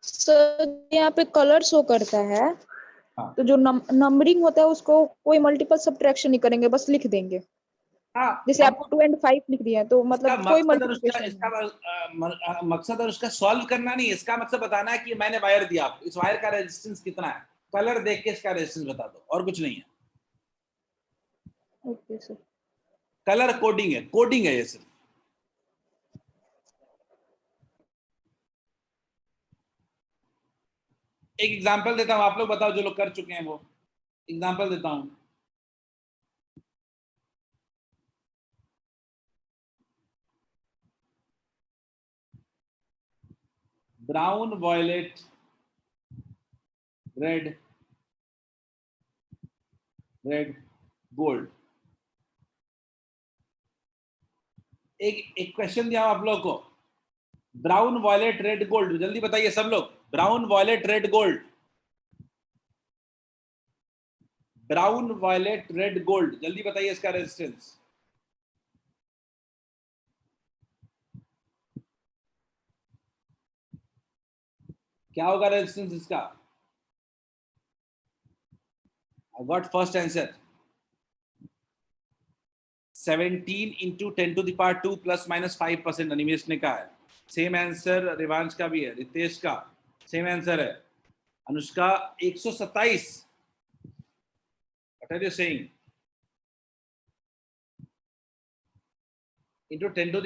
सर यहाँ पे कलर शो करता है। हाँ तो जो नंबरिंग होता है उसको कोई मल्टीपल सब्ट्रैक्शन नहीं करेंगे, बस लिख देंगे। हाँ, जैसे आपको 2 और 5 लिख दिया तो इसका मतलब कोई मकसद और उसका मल्टीप्लिकेशन इसका नहीं। मकसद और उसका सॉल्व करना नहीं, इसका मकसद बताना है कि मैंने वायर दिया आपको, इस वायर का रेजिस्टेंस कितना है, कलर देख के इसका रेजिस्टेंस बता दो, और कुछ नहीं है। Okay sir. कलर कोडिंग है, कोडिंग है ये सिर्फ। एक एग्जांपल देता हूं, आप लोग बताओ जो लोग कर चुके हैं वो। एग्जांपल देता हूं। Brown, violet, red, red, gold. एक क्वेश्चन दिया हूं आप लोग को, ब्राउन, वॉयलेट, रेड, गोल्ड, जल्दी बताइए सब लोग। Brown, violet, red, gold. Brown, violet, red, gold, जल्दी बताइए इसका रेजिस्टेंस। क्या होगा रेजिस्टेंस इसका? I got first answer 17 into 10⁻² plus minus 5%। Animesh ने कहा है। सेम आंसर रिवांश का भी है, रितेश का सेम आंसर है। Anushka 127। What are you saying? Into 10⁸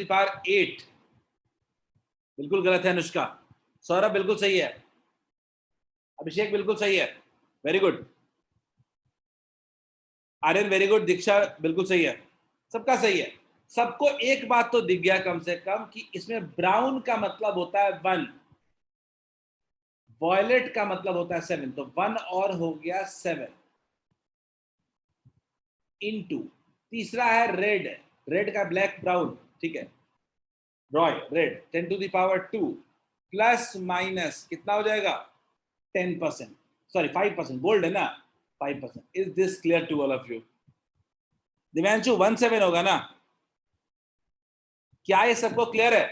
बिल्कुल गलत है अनुष्का। सौरभ बिल्कुल सही है, अभिषेक बिल्कुल सही है, very good. Aryan very good, Diksha बिल्कुल सही है, सबका सही है। सबको एक बात तो दिख गया कम से कम कि इसमें ब्राउन का मतलब होता है 1, वॉयलेट का मतलब होता है 7, तो 1 और हो गया 7 इनटू, तीसरा है रेड, रेड का ब्लैक ब्राउन, ठीक है, रॉय रेड 10⁻² प्लस माइनस कितना हो जाएगा 10%, सॉरी 5%, गोल्ड है ना 5%। Is this clear to all of you? Divyanshu 17 होगा ना? क्या ये सबको क्लियर है?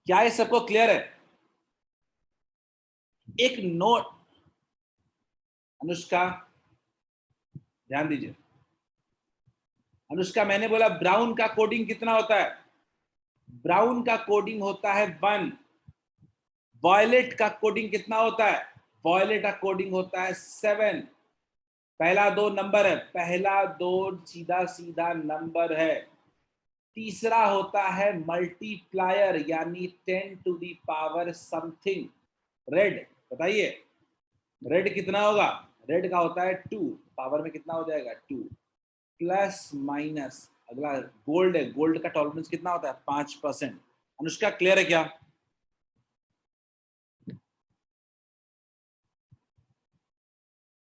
क्या ये सबको क्लियर है? एक नोट, अनुष्का ध्यान दीजिए। अनुष्का मैंने बोला ब्राउन का कोडिंग कितना होता है? ब्राउन का कोडिंग होता है 1। वॉयलेट का कोडिंग कितना होता है? वॉयलेट का कोडिंग होता है 7। पहला 2 नंबर है, पहला 2 सीधा सीधा नंबर है। तीसरा होता है मल्टीप्लायर यानी 10⁻ समथिंग। रेड बताइए, रेड कितना होगा? रेड का होता है 2, पावर में कितना हो जाएगा 2 प्लस माइनस। अगला गोल्ड है, गोल्ड का टॉलरेंस कितना होता है 5%। अनुष्का क्लियर है क्या?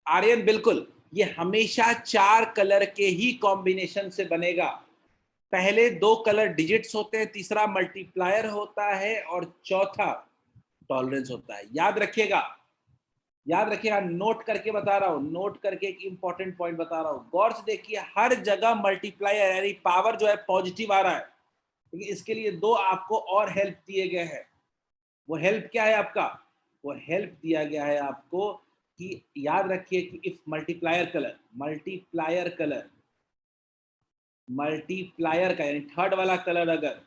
आर्यन बिल्कुल, ये हमेशा 4 कलर के ही कॉम्बिनेशन से बनेगा। पहले 2 कलर डिजिट्स होते हैं, तीसरा मल्टीप्लायर होता है और चौथा टॉलरेंस होता है। याद रखिएगा, याद रखिएगा, नोट करके बता रहा हूं, नोट करके एक इंपॉर्टेंट पॉइंट बता रहा हूं। गौर से देखिए, हर जगह मल्टीप्लायर यानी पावर जो है पॉजिटिव आ रहा है, लेकिन इसके लिए 2 आपको और हेल्प दिए गए हैं। वो हेल्प क्या है आपका? वो हेल्प दिया गया है आपको कि याद रखिए कि इफ मल्टीप्लायर का यानी थर्ड वाला कलर अगर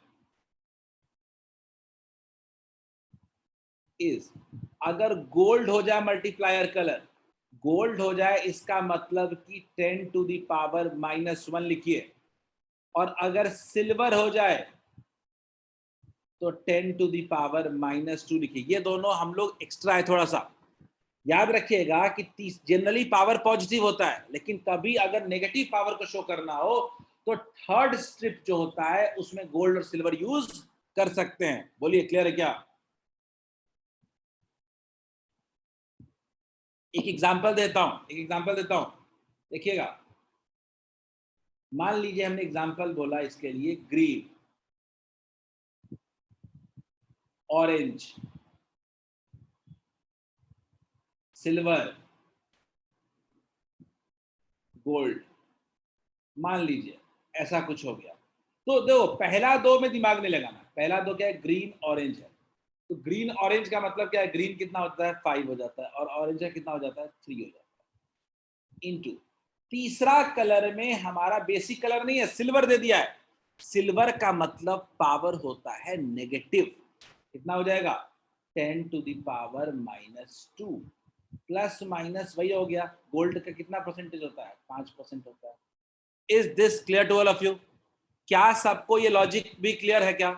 अगर गोल्ड हो जाए, मल्टीप्लायर कलर गोल्ड हो जाए, इसका मतलब कि 10 टू द पावर -1 लिखिए। और अगर सिल्वर हो जाए तो 10 टू द पावर -2 लिखिए। ये दोनों हम लोग एक्स्ट्रा है थोड़ा सा, याद रखिएगा कि जनरली पावर पॉजिटिव होता है, लेकिन कभी अगर नेगेटिव पावर को शो करना हो तो थर्ड स्ट्रिप जो होता है उसमें गोल्ड और सिल्वर यूज कर सकते हैं। बोलिए क्लियर है क्या? एक एग्जांपल देता हूं, देखिएगा। मान लीजिए हमने एग्जांपल बोला इसके लिए ग्रीन, ऑरेंज, सिल्वर, गोल्ड, मान लीजिए ऐसा कुछ हो गया। तो देखो पहला दो में दिमाग नहीं लगाना, पहला दो क्या है, ग्रीन ऑरेंज है। तो ग्रीन ऑरेंज का मतलब क्या है, ग्रीन कितना होता है 5 हो जाता है, और ऑरेंज का कितना हो जाता है 3 हो जाता है, इनटू तीसरा कलर में हमारा बेसिक कलर नहीं है, सिल्वर दे दिया है। सिल्वर का मतलब पावर होता है नेगेटिव, कितना हो जाएगा 10 to the power -2, plus minus वही हो गया। गोल्ड का कितना परसेंटेज होता है 5% होता है। Is this clear to all of you? क्या सबको ये लॉजिक भी क्लियर है क्या?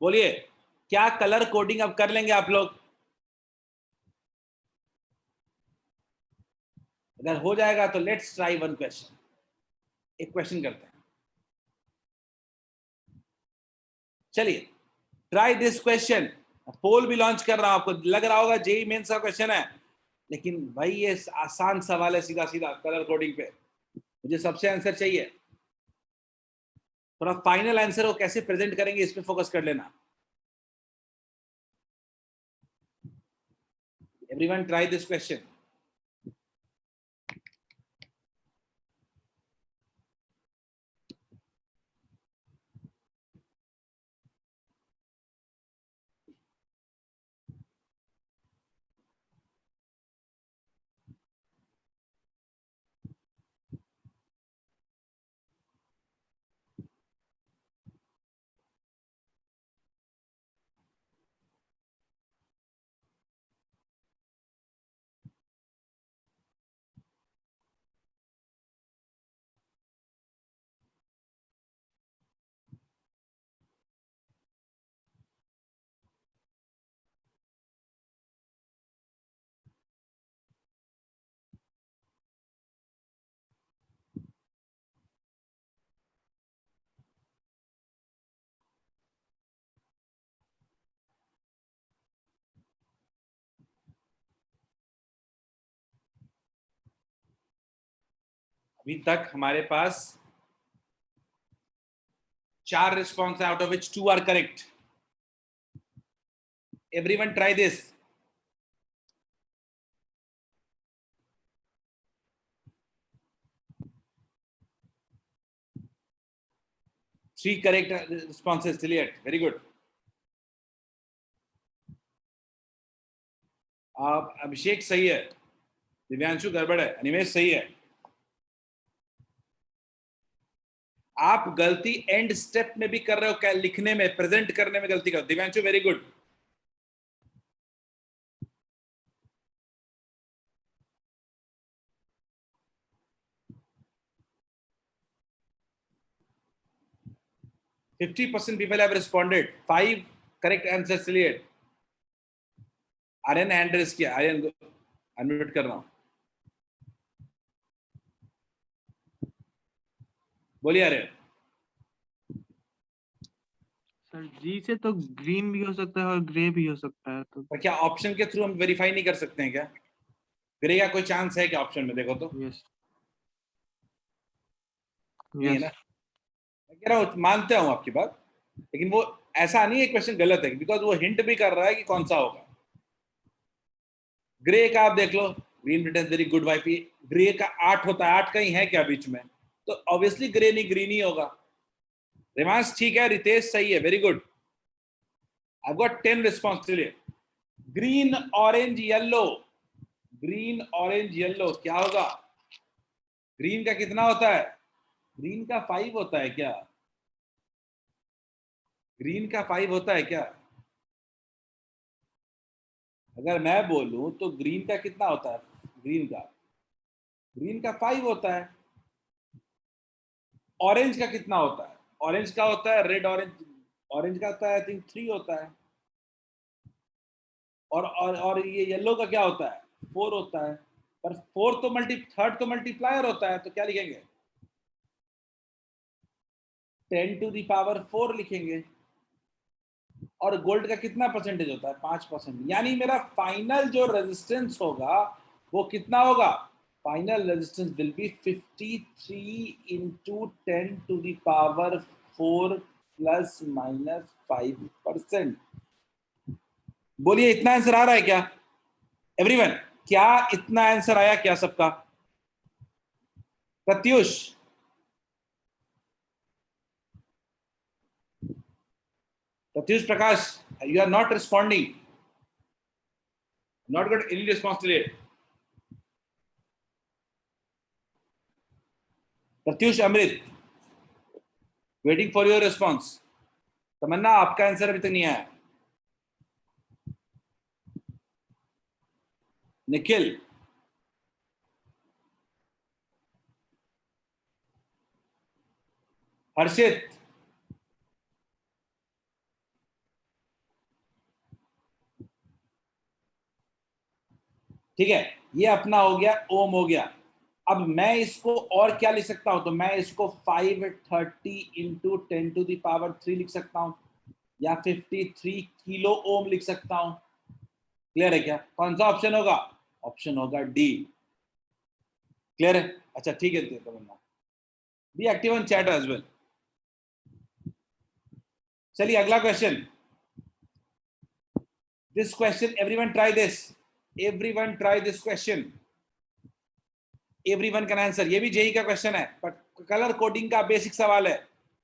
बोलिए, क्या कलर कोडिंग अब कर लेंगे आप लोग? अगर हो जाएगा तो लेट्स ट्राई वन क्वेश्चन, एक क्वेश्चन करते हैं। चलिए ट्राई दिस क्वेश्चन। पोल भी लॉन्च कर रहा हूं, आपको लग रहा होगा जेई मेंस का क्वेश्चन है, लेकिन भाई ये आसान सवाल है, सीधा सीधा कलर कोडिंग पे। मुझे सबसे आंसर चाहिए, थोड़ा फाइनल आंसर को कैसे प्रेजेंट करेंगे इस पे फोकस कर लेना। Everyone try this question. अभी तक हमारे पास 4 रिस्पॉन्स है, out of which 2 are correct. Everyone try this. Three correct responses, clear, very good. आप अभिषेक सही है, दिव्यांशु गड़बड़ है, अनिमेश सही है। आप गलती एंड स्टेप में भी कर रहे हो, क्या लिखने में, प्रेजेंट करने में गलती कर। Divyanshu very good. %50 people have responded, 5 correct answers cleared। Aryan hand raise किया, आर्यन अनम्यूट कर रहा हूं, बोलिए आर्यन। सर जी से तो ग्रीन भी हो सकता है और ग्रे भी हो सकता है, तो पर क्या ऑप्शन के थ्रू हम वेरीफाई नहीं कर सकते हैं क्या? ग्रे का कोई चांस है क्या ऑप्शन में? देखो तो। यस नहीं है ना? यस मैं कह रहा हूँ मानते हूँ आपकी बात, लेकिन वो ऐसा नहीं है, क्वेश्चन गलत है, बिकॉज वो हिंट भी कर रहा है कि कौन सा होगा। ग्रे का आप देख लो, green return very good wife, grey का 8 होता है, 8 कहीं है क्या बीच में? तो ऑब्वियसली ग्रे नहीं, ग्रीन ही होगा। रिमांस ठीक है, रितेश सही है, very good. I've got 10 response चलिए. Green, orange, yellow. Green, orange, yellow. क्या होगा? Green का कितना होता है? Green का 5 होता है क्या? Green का 5 होता है क्या? अगर मैं बोलूं तो ग्रीन का कितना होता है? ग्रीन का 5 होता है. ऑरेंज का कितना होता है? ऑरेंज का होता है रेड ऑरेंज. ऑरेंज का होता है आई थिंक 3 होता है. और ये येलो का क्या होता है? 4 होता है. पर 4 तो थर्ड तो मल्टीप्लायर होता है, तो क्या लिखेंगे? 10 to the power 4 लिखेंगे. और गोल्ड का कितना परसेंटेज होता है? 5%. यानी मेरा फाइनल जो रेजिस्टेंस होगा वो कितना होगा? Final resistance will be 53 into 10 to the power 4 plus minus 5%. बोलिए इतना आंसर आ रहा है क्या एवरीवन? क्या इतना आंसर आया क्या सबका? Pratyush, Prakash, you are not responding. Not got any response today. Pratyush, Amrit, waiting for your response. Tamanna, आपका आंसर अभी तक नहीं आया. निखिल, हर्षित, ठीक है, ये अपना हो गया, ओम हो गया. अब मैं इसको और क्या लिख सकता हूं? तो मैं इसको 530 into 10 to the power 3 लिख सकता हूं, या 53 किलो ओम लिख सकता हूं. क्लियर है क्या? कौन सा ऑप्शन होगा? ऑप्शन होगा डी. क्लियर है? अच्छा ठीक है, Tamanna be active on chat as well. चलिए अगला question. This question everyone try this. Everyone try this question. Everyone can answer. ये भी जेई का क्वेश्चन है, बट कलर कोडिंग का बेसिक सवाल है.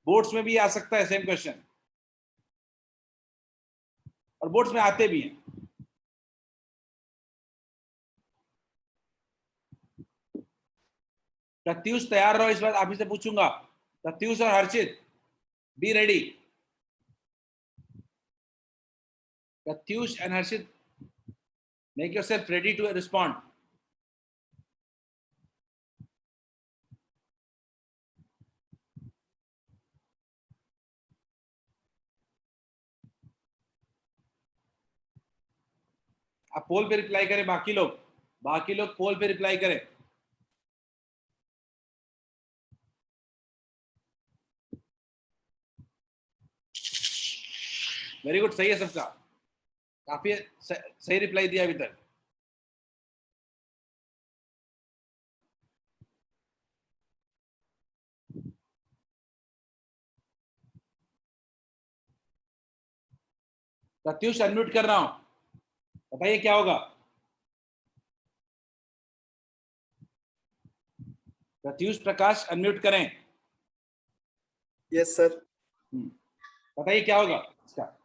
बोर्ड्स में भी आ सकता है सेम क्वेश्चन, और बोर्ड्स में आते भी हैं. प्रत्युष तैयार रहो, इस बार आप ही से पूछूंगा. प्रत्युष और Harshit, be ready. Pratyush and Harshit, make yourself ready to respond. आप पोल पे रिप्लाई करें. बाकी लोग पोल पे रिप्लाई करें. वेरी गुड, सही है सबका. काफी सही रिप्लाई दिया अभी तक. प्रत्युष अनम्यूट कर रहा हूं, बताइए क्या होगा? प्रत्युष, प्रकाश अनम्यूट करें. Yes sir. बताइए क्या होगा इसका?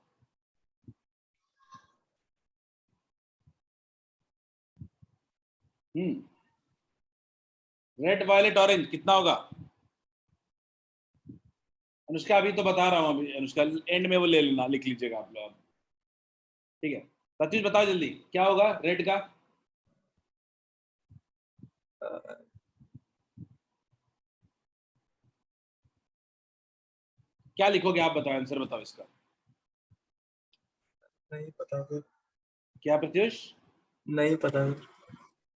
रेड, वायलेट, ऑरेंज कितना होगा? अनुष्का अभी तो बता रहा हूं. अभी अनुष्का एंड में वो ले लेना, लिख लीजिएगा आप लोग. ठीक है, प्रत्युष बताओ जल्दी क्या होगा रेड का? क्या लिखोगे आप? बताओ, आंसर बताओ इसका. नहीं पता सर. क्या प्रत्युष? नहीं पता सर.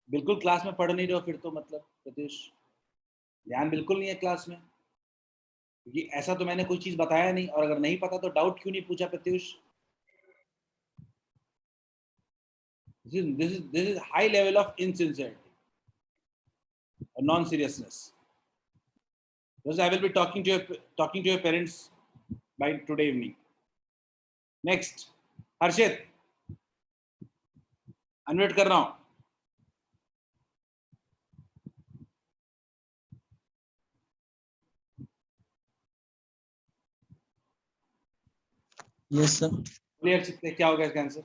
बिल्कुल क्लास में पढ़ नहीं रहे हो फिर तो, मतलब प्रत्युष ध्यान बिल्कुल नहीं है क्लास में, क्योंकि ऐसा तो मैंने कोई चीज बताया नहीं. और अगर नहीं पता तो डाउट क्यों नहीं पूछा Pratyush? This is high level of insincerity or non-seriousness. Because I will be talking to your parents by today evening. Next, Harshit, unmute कर रहा हूं. Yes sir. क्लियर क्या होगा इसका आंसर?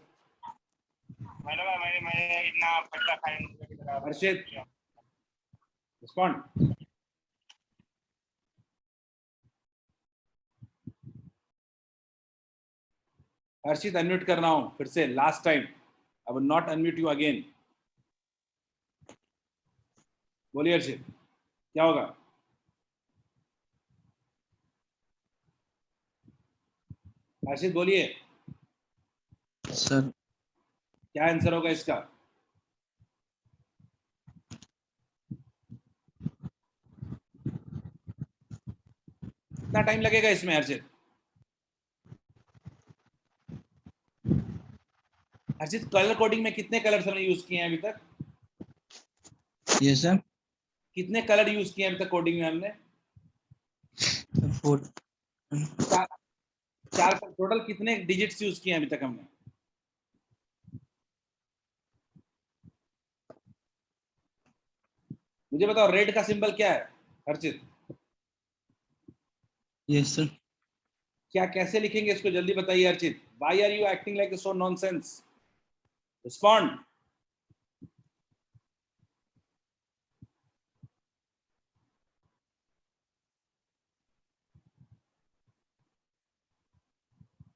मैंने इतना पैसा खाया हर्षित रिस्पॉन्ड। हर्षित अनम्यूट कर रहा हूं फिर से, last time, I will not unmute you again. बोलिए हर्षित, क्या होगा? हर्षित बोलिए, सर क्या आंसर होगा इसका? कितना टाइम लगेगा इसमें हर्षित? हर्षित कलर कोडिंग में कितने कलर्स हमने यूज किए हैं अभी तक? ये सर कितने कलर यूज किए हैं अभी तक कोडिंग में हमने? 4 चार टोटल कितने डिजिट्स यूज किए हैं अभी तक हमने? मुझे बताओ रेड का सिंबल क्या है हर्षित? यस सर क्या कैसे लिखेंगे इसको जल्दी बताइए Harshit. Why are you acting like so nonsense? Respond.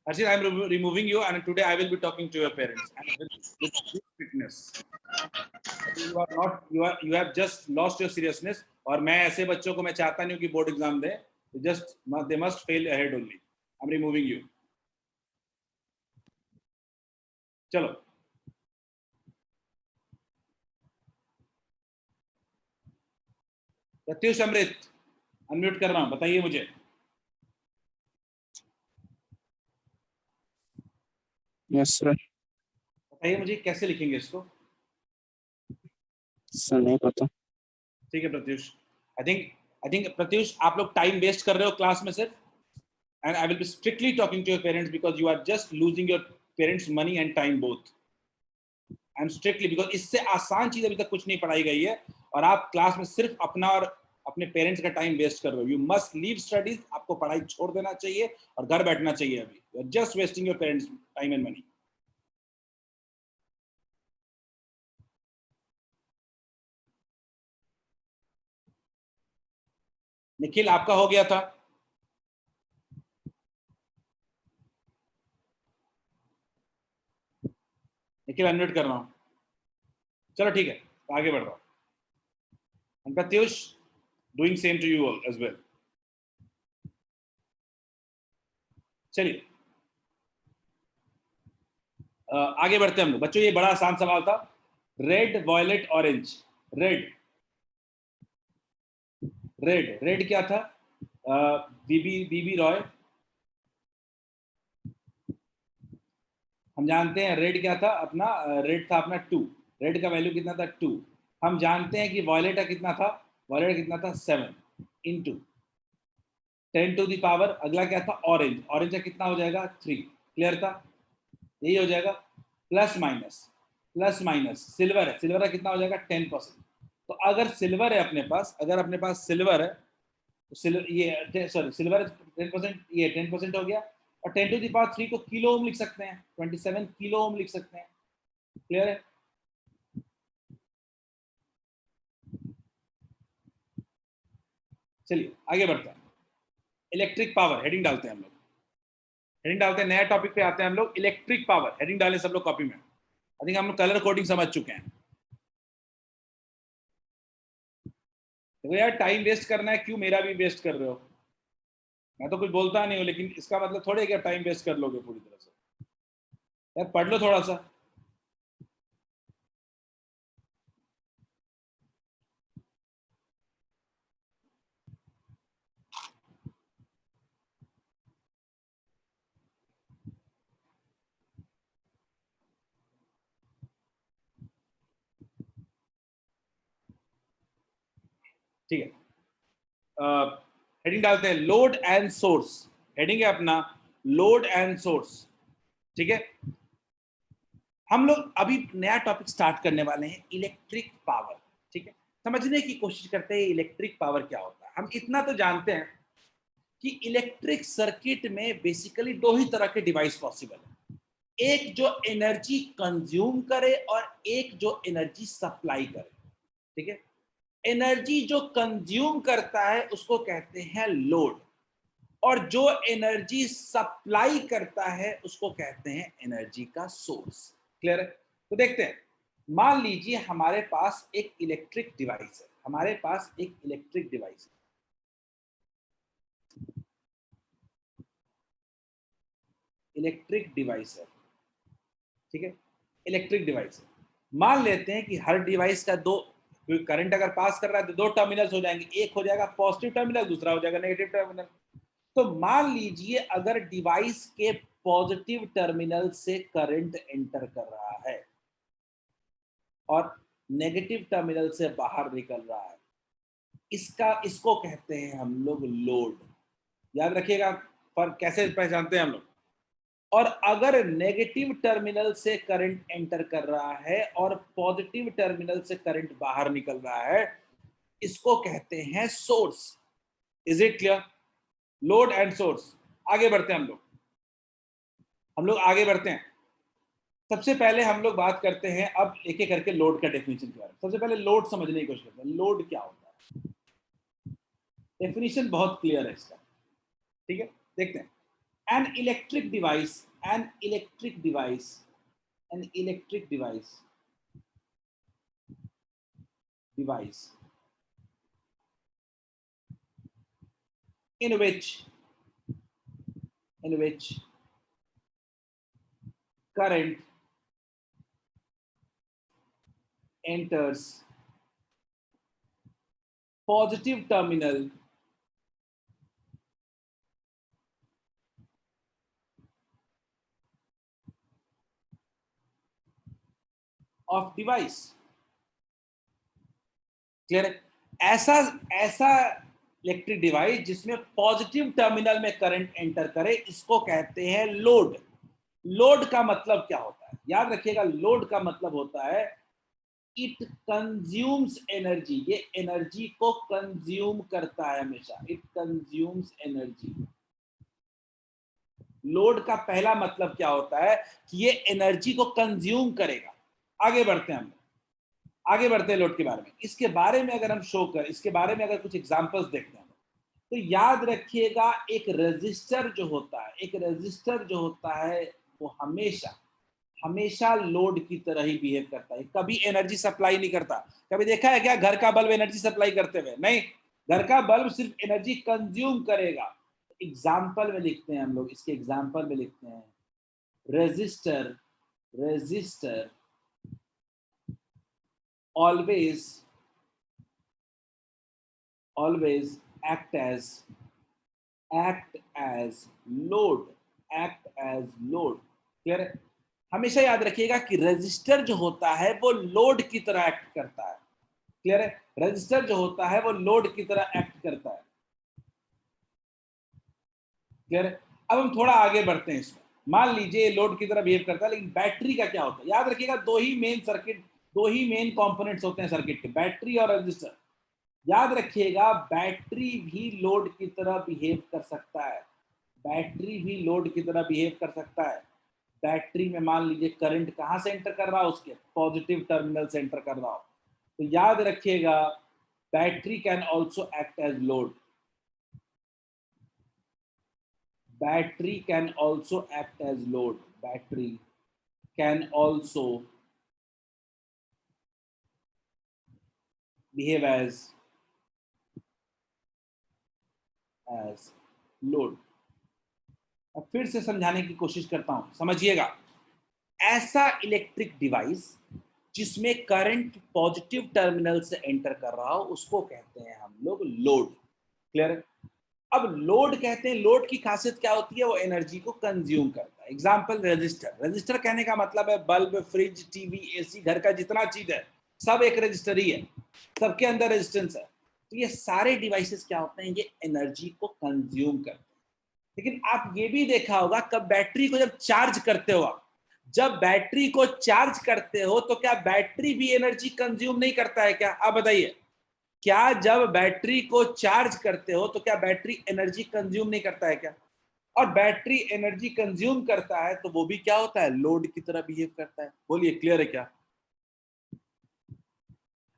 Harshit, I am removing you, and today I will be talking to your parents and with fitness. You are not, you have just lost your seriousness. और मैं ऐसे बच्चों को मैं चाहता नहीं हूँ कि board exam they, just they must fail ahead only. I'm removing you. चलो प्रत्युष अमृत अनम्यूट कर रहा हूँ, बताइए मुझे। Yes sir. बताइए मुझे कैसे लिखेंगे इसको? सर नहीं पता। ठीक है प्रत्युष, आई थिंक प्रत्युष आप लोग टाइम वेस्ट कर रहे हो क्लास में सिर्फ, and I will be strictly talking to your parents because you are just losing your parents money and time both. I am strictly, because इससे आसान चीज अभी तक कुछ नहीं पढ़ाई गई है और आप क्लास में सिर्फ अपना और अपने पेरेंट्स का टाइम वेस्ट कर रहे हो। यू मस्ट लीव स्टडीज, आपको पढ़ाई छोड़ देना चाहिए और घर बैठना चाहिए। अभी you are just wasting your parents time and money. Nikhil आपका हो गया था? निखिल अनम्यूट कर रहा हूं, चलो ठीक है आगे बढ़ रहा हूं। And Pratyush, doing same to you all as well. चलिए आगे बढ़ते हैं हम लोग। बच्चों ये बड़ा आसान सवाल था। Red violet orange. Red red red क्या था? बीबी रॉय। हम जानते हैं रेड क्या था अपना, रेड था अपना 2। रेड का वैल्यू कितना था? 2। हम जानते हैं कि वायलेट का कितना था? वायलेट कितना था? 7 इंटू 10 टू द पावर, अगला क्या था? ऑरेंज। ऑरेंज का कितना हो जाएगा? 3। क्लियर था? यही हो जाएगा। प्लस माइनस सिल्वर है, सिल्वर का कितना हो जाएगा? 10%। तो अगर सिल्वर है अपने पास, अगर अपने पास सिल्वर है तो सिल्वर ये सॉरी सिल्वर 10%, ये 10% हो गया। और 10 टू द पावर 3 को किलो ओम लिख सकते हैं, 27 किलो ओम लिख सकते हैं। क्लियर है? चलिए आगे बढ़ते हैं। इलेक्ट्रिक पावर हेडिंग डालते हैं हम लोग, हेडिंग डालते हैं, नया टॉपिक पे आते हैं हम लोग। इलेक्ट्रिक पावर हेडिंग डालें सब लोग कॉपी में। आई थिंक हम लोग कलर कोडिंग समझ चुके हैं। तो यार टाइम वेस्ट करना है, क्यों मेरा भी वेस्ट कर रहे हो? मैं तो कुछ बोलता नहीं हूँ, लेकिन इसका मतलब थोड़े कि टाइम वेस्ट कर लोगे पूरी तरह से। यार पढ़ लो थोड़ा सा। ठीक है, हेडिंग डालते हैं लोड एंड सोर्स। हेडिंग है अपना लोड एंड सोर्स। ठीक है, हम लोग अभी नया टॉपिक स्टार्ट करने वाले हैं, इलेक्ट्रिक पावर। ठीक है, समझने की कोशिश करते हैं इलेक्ट्रिक पावर क्या होता है। हम इतना तो जानते हैं कि इलेक्ट्रिक सर्किट में बेसिकली 2 ही तरह के डिवाइस पॉसिबल है। एक जो एनर्जी कंज्यूम करे और एक जो एनर्जी सप्लाई करे, ठीक है। एनर्जी जो कंज्यूम करता है उसको कहते हैं लोड, और जो एनर्जी सप्लाई करता है उसको कहते हैं एनर्जी का सोर्स। क्लियर है? तो देखते हैं, मान लीजिए हमारे पास एक इलेक्ट्रिक डिवाइस है, हमारे पास एक इलेक्ट्रिक डिवाइस है, इलेक्ट्रिक डिवाइस है, ठीक है, इलेक्ट्रिक डिवाइस है। मान लेते हैं कि हर डिवाइस का दो करंट अगर पास कर रहा है तो दो टर्मिनल्स हो जाएंगे, एक हो जाएगा पॉजिटिव टर्मिनल, दूसरा हो जाएगा नेगेटिव टर्मिनल। तो मान लीजिए अगर डिवाइस के पॉजिटिव टर्मिनल से करंट एंटर कर रहा है और नेगेटिव टर्मिनल से बाहर निकल रहा है, इसको कहते हैं हम लोग लोड। याद रखिएगा, पर कैसे पहचानते हैं हम लोग। और अगर नेगेटिव टर्मिनल से करंट एंटर कर रहा है और पॉजिटिव टर्मिनल से करंट बाहर निकल रहा है, इसको कहते हैं source. Is it clear? Load and source. आगे बढ़ते हैं हम लोग आगे बढ़ते हैं। सबसे पहले हम लोग बात करते हैं अब एक एक करके लोड का डेफिनेशन के बारे में। सबसे पहले लोड समझने की कोशिश करते हैं, लोड क्या होता है। डेफिनेशन बहुत क्लियर है इसका, ठीक है, देखते हैं। An electric device in which current enters positive terminal of device। Clear है? ऐसा इलेक्ट्रिक डिवाइस जिसमें पॉजिटिव टर्मिनल में करंट एंटर करे, इसको कहते हैं लोड। लोड का मतलब क्या होता है? याद रखिएगा, लोड का मतलब होता है इट कंज्यूम्स एनर्जी। ये एनर्जी को कंज्यूम करता है हमेशा, इट कंज्यूम्स एनर्जी। लोड का पहला मतलब क्या होता है कि ये एनर्जी को कंज्यूम करेगा। आगे बढ़ते हैं आगे बढ़ते हैं लोड के बारे में। इसके बारे में अगर हम इसके बारे में अगर कुछ एग्जांपल्स देखते हैं तो याद रखिएगा, एक रेजिस्टर जो होता है वो हमेशा लोड की तरह ही बिहेव करता है, कभी एनर्जी सप्लाई नहीं करता। कभी देखा है क्या घर का बल्ब एनर्जी सप्लाई करते हुए? नहीं, घर का बल्ब सिर्फ एनर्जी कंज्यूम करेगा। एग्जाम्पल में लिखते हैं हम लोग, इसके एग्जाम्पल में लिखते हैं, resistor always act as load। Clear है? हमेशा याद रखिएगा कि रेजिस्टर जो होता है वो लोड की तरह एक्ट करता है। क्लियर है? रेजिस्टर जो होता है वो लोड की तरह एक्ट करता है। क्लियर है? अब हम थोड़ा आगे बढ़ते हैं इसमें। मान लीजिए लोड की तरह बिहेव करता है, लेकिन बैटरी का क्या होता है? याद रखिएगा, दो ही मेन कंपोनेंट्स होते हैं सर्किट के, बैटरी और रेजिस्टर। याद रखिएगा, बैटरी भी लोड की तरह बिहेव कर सकता है। बैटरी में मान लीजिए करंट कहां से एंटर कर रहा है? उसके पॉजिटिव टर्मिनल से एंटर कर रहा हो, तो याद रखिएगा battery can also act as load. Battery can also act as load। Battery can also behave as load। अब फिर से समझाने की कोशिश करता हूं, समझिएगा। ऐसा इलेक्ट्रिक डिवाइस जिसमें करंट पॉजिटिव टर्मिनल से एंटर कर रहा हो, उसको कहते हैं हम लोग लोड। क्लियर है? अब लोड कहते हैं, लोड की खासियत क्या होती है? वो एनर्जी को कंज्यूम करता है। एग्जांपल रेजिस्टर कहने का मतलब है बल्ब, फ्रिज, टीवी, एसी, घर का जितना चीज है सब एक रजिस्टर ही है, सबके अंदर रेजिस्टेंस है। तो ये सारे डिवाइसेस क्या होते हैं? ये एनर्जी को कंज्यूम करते हैं। लेकिन आप ये भी देखा होगा, कब बैटरी को जब चार्ज करते हो तो क्या बैटरी भी एनर्जी कंज्यूम नहीं करता है क्या? आप बताइए, क्या जब बैटरी को चार्ज करते हो तो क्या बैटरी एनर्जी कंज्यूम नहीं करता है क्या? और बैटरी एनर्जी कंज्यूम करता है तो वो भी क्या होता है, लोड की तरह बिहेव करता है। बोलिए क्लियर है क्या?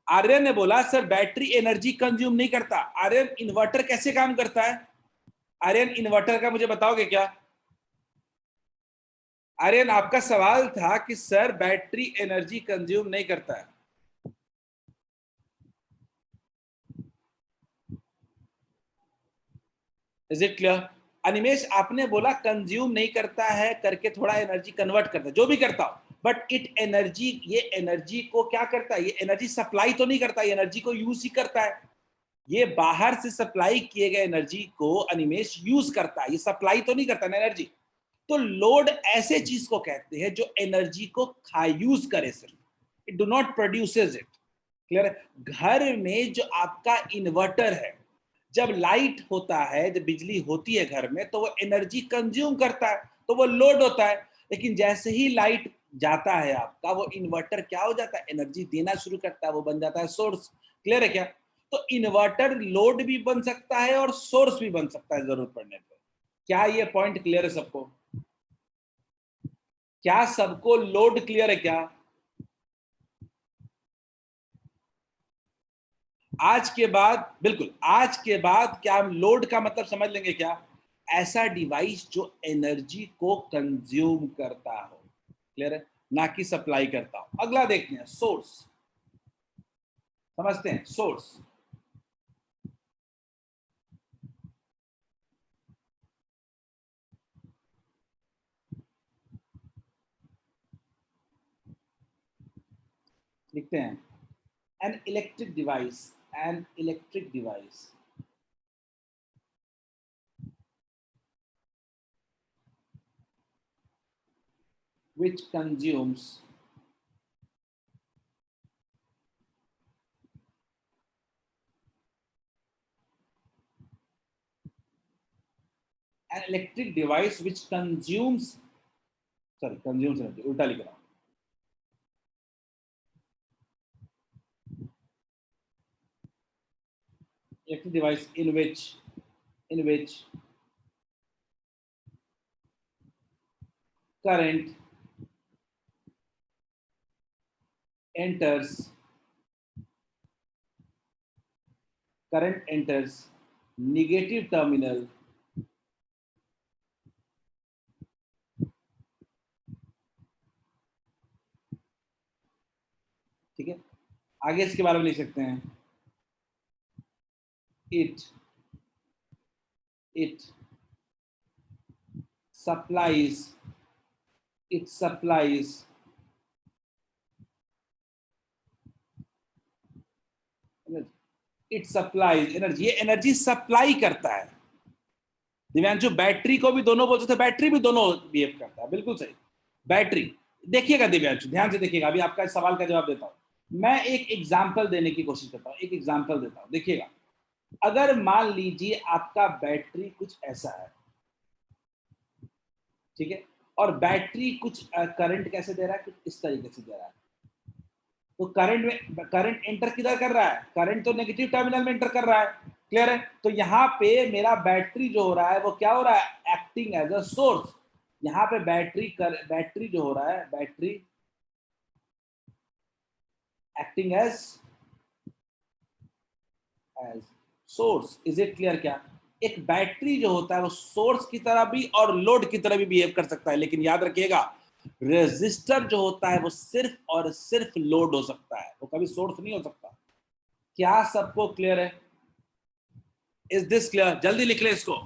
आर्यन ने बोला सर बैटरी एनर्जी कंज्यूम नहीं करता। आर्यन इन्वर्टर कैसे काम करता है? आर्यन इन्वर्टर का मुझे बताओगे क्या? आर्यन आपका सवाल था कि सर बैटरी एनर्जी कंज्यूम नहीं करता है। Is it clear? अनिमेश आपने बोला कंज्यूम नहीं करता है करके थोड़ा एनर्जी कन्वर्ट करता है, जो भी करता हो, बट इट एनर्जी, ये एनर्जी को क्या करता है? ये एनर्जी सप्लाई तो नहीं करता, ये एनर्जी को यूज ही करता है। ये बाहर से सप्लाई किए गए एनर्जी को अनिमेश यूज करता है, ये सप्लाई तो नहीं करता ना एनर्जी। तो लोड ऐसे चीज को कहते हैं जो एनर्जी को खा यूज करे, सिर्फ it do not produces it. Clear है? घर में जो आपका इन्वर्टर है, जब लाइट होता है, जब बिजली होती है घर में, तो वो एनर्जी कंज्यूम करता है, तो वो लोड होता है। लेकिन जैसे ही लाइट जाता है आपका, वो इन्वर्टर क्या हो जाता है, एनर्जी देना शुरू करता है, वो बन जाता है सोर्स। क्लियर है क्या? तो इन्वर्टर लोड भी बन सकता है और सोर्स भी बन सकता है जरूरत पड़ने पर। क्या ये पॉइंट क्लियर है सबको? क्या सबको लोड क्लियर है क्या? आज के बाद, बिल्कुल आज के बाद क्या हम लोड का मतलब समझ लेंगे क्या? ऐसा डिवाइस जो एनर्जी को कंज्यूम करता हो। क्लियर है? ना कि सप्लाई करता हो। अगला देखते हैं, सोर्स। समझते हैं सोर्स। लिखते हैं an electric device, an electric device which consumes an electric device which consumes, sorry consumes energy, उल्टा लिख रहा हूं। Electric device in which current enters negative terminal ठीक है? आगे इसके बारे में लिख सकते हैं, it supplies it supplies energy. ये एनर्जी सप्लाई करता है। दिव्यांशु बैटरी को भी दोनों बोलते थे, बैटरी भी दोनों बिहेव करता है, बिल्कुल सही। बैटरी, देखिएगा दिव्यांशु ध्यान से देखिएगा, अभी आपका इस सवाल का जवाब देता हूं। मैं एक एग्जांपल देने की कोशिश करता हूं, एक एग्जांपल देता हूं, देखिएगा। अगर मान लीजिए आपका बैटरी कुछ ऐसा है, ठीक है, और बैटरी कुछ करंट कैसे दे रहा है, कुछ इस तरीके से दे रहा है। तो करंट एंटर किधर कर रहा है? करंट तो नेगेटिव टर्मिनल में एंटर कर रहा है। क्लियर है? तो यहाँ पे मेरा बैटरी जो हो रहा है वो क्या हो रहा है, एक्टिंग एज अ सोर्स। यहाँ पे बैटरी जो हो रहा है, battery acting as source. Is it clear क्या? एक बैटरी जो होता है वो सोर्स की तरह भी और लोड की तरह भी बिहेव कर सकता है, लेकिन याद रखिएगा रेजिस्टर जो होता है वो सिर्फ और सिर्फ लोड हो सकता है, वो कभी सोर्स नहीं हो सकता। क्या सबको क्लियर है? Is this clear? जल्दी लिख ले इसको।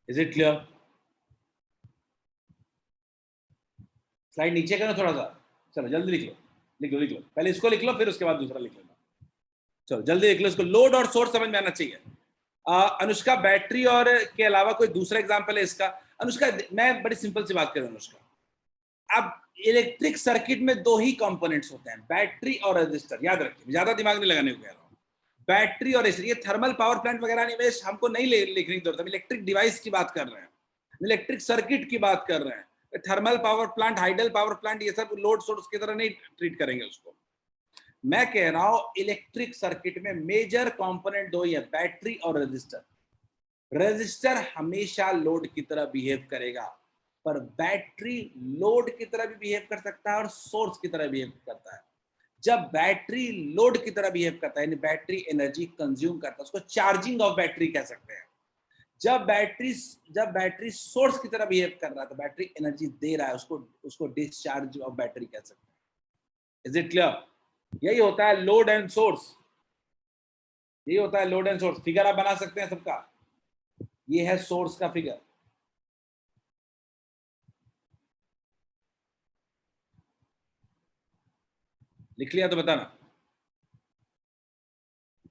Is it clear? स्लाइड नीचे करो थोड़ा सा, चलो जल्दी लिख लो, लिख लो, पहले इसको लिख लो फिर उसके बाद दूसरा लिख लेना। चलो जल्दी लिख लो इसको, लोड और सोर्स समझ में आना चाहिए। अनुष्का, बैटरी और के अलावा कोई दूसरा एग्जांपल है इसका? अनुष्का, मैं बड़ी सिंपल सी बात कर रहा हूँ अनुष्का, अब इलेक्ट्रिक सर्किट में दो ही कंपोनेंट्स होते हैं, बैटरी और रेजिस्टर, याद रखिए, ज्यादा दिमाग नहीं लगाने को कह रहा हूँ। बैटरी और रेजिस्टर, ये थर्मल पावर प्लांट वगैरह नहीं, हमको नहीं लिखने की जरूरत है, इलेक्ट्रिक डिवाइस की बात कर रहे हैं, इलेक्ट्रिक सर्किट की बात कर रहे हैं। Thermal power plant, hydel power plant, ये सब लोड सोर्स की तरह नहीं ट्रीट करेंगे उसको। मैं कह रहा हूं इलेक्ट्रिक सर्किट में मेजर कंपोनेंट दो ही है, बैटरी और रेजिस्टर। रेजिस्टर हमेशा लोड की तरह बिहेव करेगा, पर बैटरी लोड की तरह भी बिहेव कर सकता है और सोर्स की तरह बिहेव करता है। जब बैटरी लोड की तरह बिहेव करता है, यानी बैटरी एनर्जी कंज्यूम करता है, उसको चार्जिंग ऑफ बैटरी कह सकते हैं। जब बैटरी सोर्स की तरह बिहेव कर रहा है तो बैटरी एनर्जी दे रहा है, उसको डिस्चार्ज ऑफ बैटरी कह सकते हैं। Is it clear? यही होता है लोड एंड सोर्स, यही होता है लोड एंड सोर्स। फिगर आप बना सकते हैं सबका, ये है सोर्स का फिगर। लिख लिया तो बताना।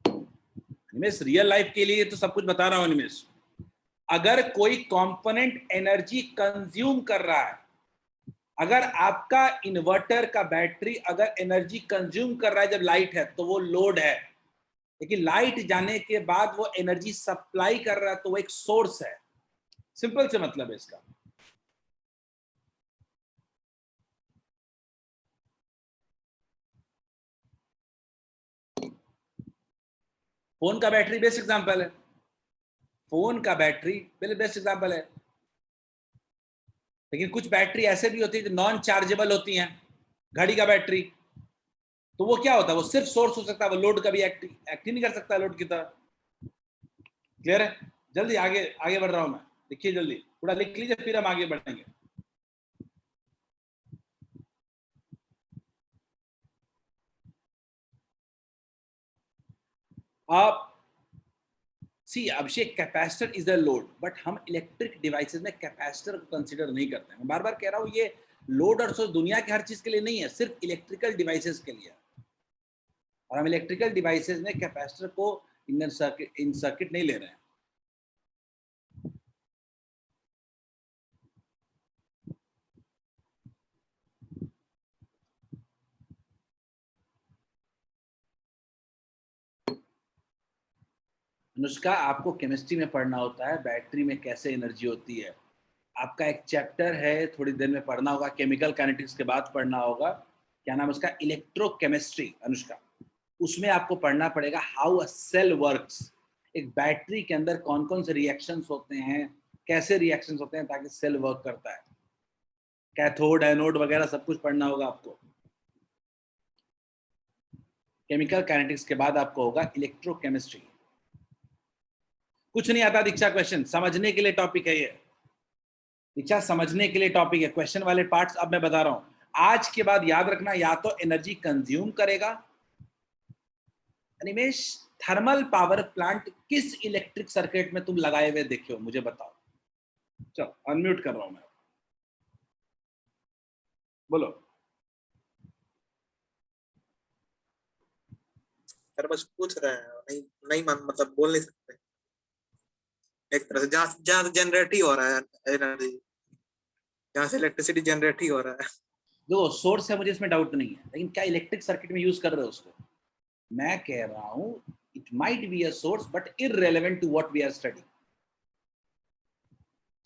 निमेश, रियल लाइफ के लिए तो सब कुछ बता रहा हूं निमेश। अगर कोई कंपोनेंट एनर्जी कंज्यूम कर रहा है, अगर आपका इन्वर्टर का बैटरी अगर एनर्जी कंज्यूम कर रहा है जब लाइट है तो वो लोड है, लेकिन लाइट जाने के बाद वो एनर्जी सप्लाई कर रहा है तो वो एक सोर्स है। सिंपल से मतलब है इसका। फोन का बैटरी बेस्ट एग्जांपल है, फोन का बैटरी बेस्ट एग्जांपल है। लेकिन कुछ बैटरी ऐसे भी होती है जो नॉन चार्जेबल होती हैं, घड़ी का बैटरी, तो वो क्या होता है, वो सिर्फ सोर्स हो सकता है, वो लोड कभी एक्ट ही नहीं कर सकता लोड की तरह। क्लियर है? जल्दी आगे बढ़ रहा हूं मैं, लिखिए जल्दी, थोड़ा लिख लीजिए फिर हम आगे बढ़ेंगे। आप see Abhishek, capacitor is a load, but हम इलेक्ट्रिक डिवाइसेस में कैपेसिटर को कंसीडर नहीं करते हैं। मैं बार बार कह रहा हूं ये लोड और सोर्स दुनिया के हर चीज के लिए नहीं है, सिर्फ इलेक्ट्रिकल डिवाइसेस के लिए। और हम इलेक्ट्रिकल डिवाइसेस में कैपेसिटर को इन सर्किट नहीं ले रहे हैं। अनुष्का, आपको केमिस्ट्री में पढ़ना होता है बैटरी में कैसे एनर्जी होती है। आपका एक चैप्टर है, थोड़ी देर में पढ़ना होगा, केमिकल काइनेटिक्स के बाद पढ़ना होगा, क्या नाम है उसका, इलेक्ट्रोकेमिस्ट्री। अनुष्का, उसमें आपको पढ़ना पड़ेगा हाउ अ सेल वर्क्स, एक बैटरी के अंदर कौन कौन से रिएक्शंस होते हैं, कैसे रिएक्शंस होते हैं ताकि सेल वर्क करता है, कैथोड एनोड वगैरह सब कुछ पढ़ना होगा आपको। केमिकल काइनेटिक्स के बाद आपको होगा इलेक्ट्रोकेमिस्ट्री। कुछ नहीं आता दीक्षा, क्वेश्चन समझने के लिए टॉपिक है ये, दीक्षा समझने के लिए टॉपिक है। क्वेश्चन वाले पार्ट्स अब मैं बता रहा हूं, आज के बाद याद रखना, या तो एनर्जी कंज्यूम करेगा। निमेश, थर्मल पावर प्लांट किस इलेक्ट्रिक सर्किट में तुम लगाए हुए देखे हो, मुझे बताओ। चलो अनम्यूट कर रहा हूं मैं, बोलो। सर बस पूछ रहे हैं, नहीं मतलब बोल नहीं सकते। एक तरह से जहाँ से जनरेट ही हो रहा है एनर्जी, जहाँ से इलेक्ट्रिसिटी जनरेट ही हो रहा है। देखो सोर्स है, मुझे इसमें डाउट नहीं है, लेकिन क्या इलेक्ट्रिक सर्किट में यूज कर रहे हो उसको? मैं कह रहा हूं it might be a source but irrelevant to what we are studying.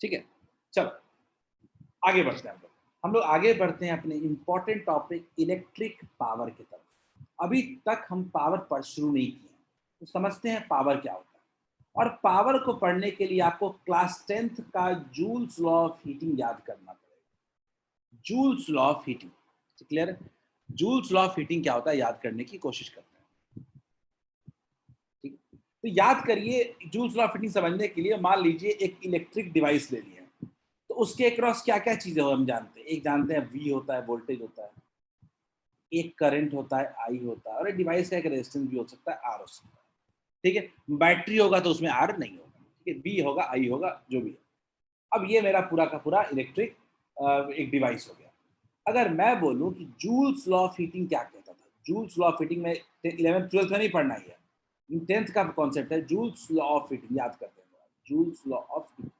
ठीक है, चलो आगे बढ़ते हैं हम लोग आगे बढ़ते हैं अपने इंपॉर्टेंट टॉपिक इलेक्ट्रिक पावर की तरफ। अभी तक हम पावर पढ़ शुरू नहीं किए, तो समझते हैं पावर क्या होता है। और पावर को पढ़ने के लिए आपको क्लास 10th का जूल्स लॉ ऑफ हीटिंग याद करना पड़ेगा। Joules law of heating clear है? जूल्स लॉ ऑफ हीटिंग क्या होता है याद करने की कोशिश करते हैं। ठीक, तो याद करिए, जूल्स लॉ ऑफ हीटिंग समझने के लिए मान लीजिए एक इलेक्ट्रिक डिवाइस ले लिया, तो उसके अक्रॉस क्या क्या चीजें हम जानते हैं। एक जानते हैं वी होता है, वोल्टेज होता है, एक करंट होता है, आई होता है, और एक डिवाइस का एक रेजिस्टेंस भी हो सकता है, आर हो सकता है। ठीक है, बैटरी होगा तो उसमें आर नहीं होगा, ठीक है, बी होगा, आई होगा, जो भी है। अब ये मेरा पूरा का पूरा इलेक्ट्रिक एक डिवाइस हो गया। अगर मैं बोलूं कि जूल्स लॉ ऑफ हीटिंग क्या कहता था, जूल्स लॉ ऑफ हीटिंग में 11th 12th में नहीं पढ़ना है, 10th का कॉन्सेप्ट है जूल्स लॉ ऑफ हीटिंग, याद करते हैं joules law of heating,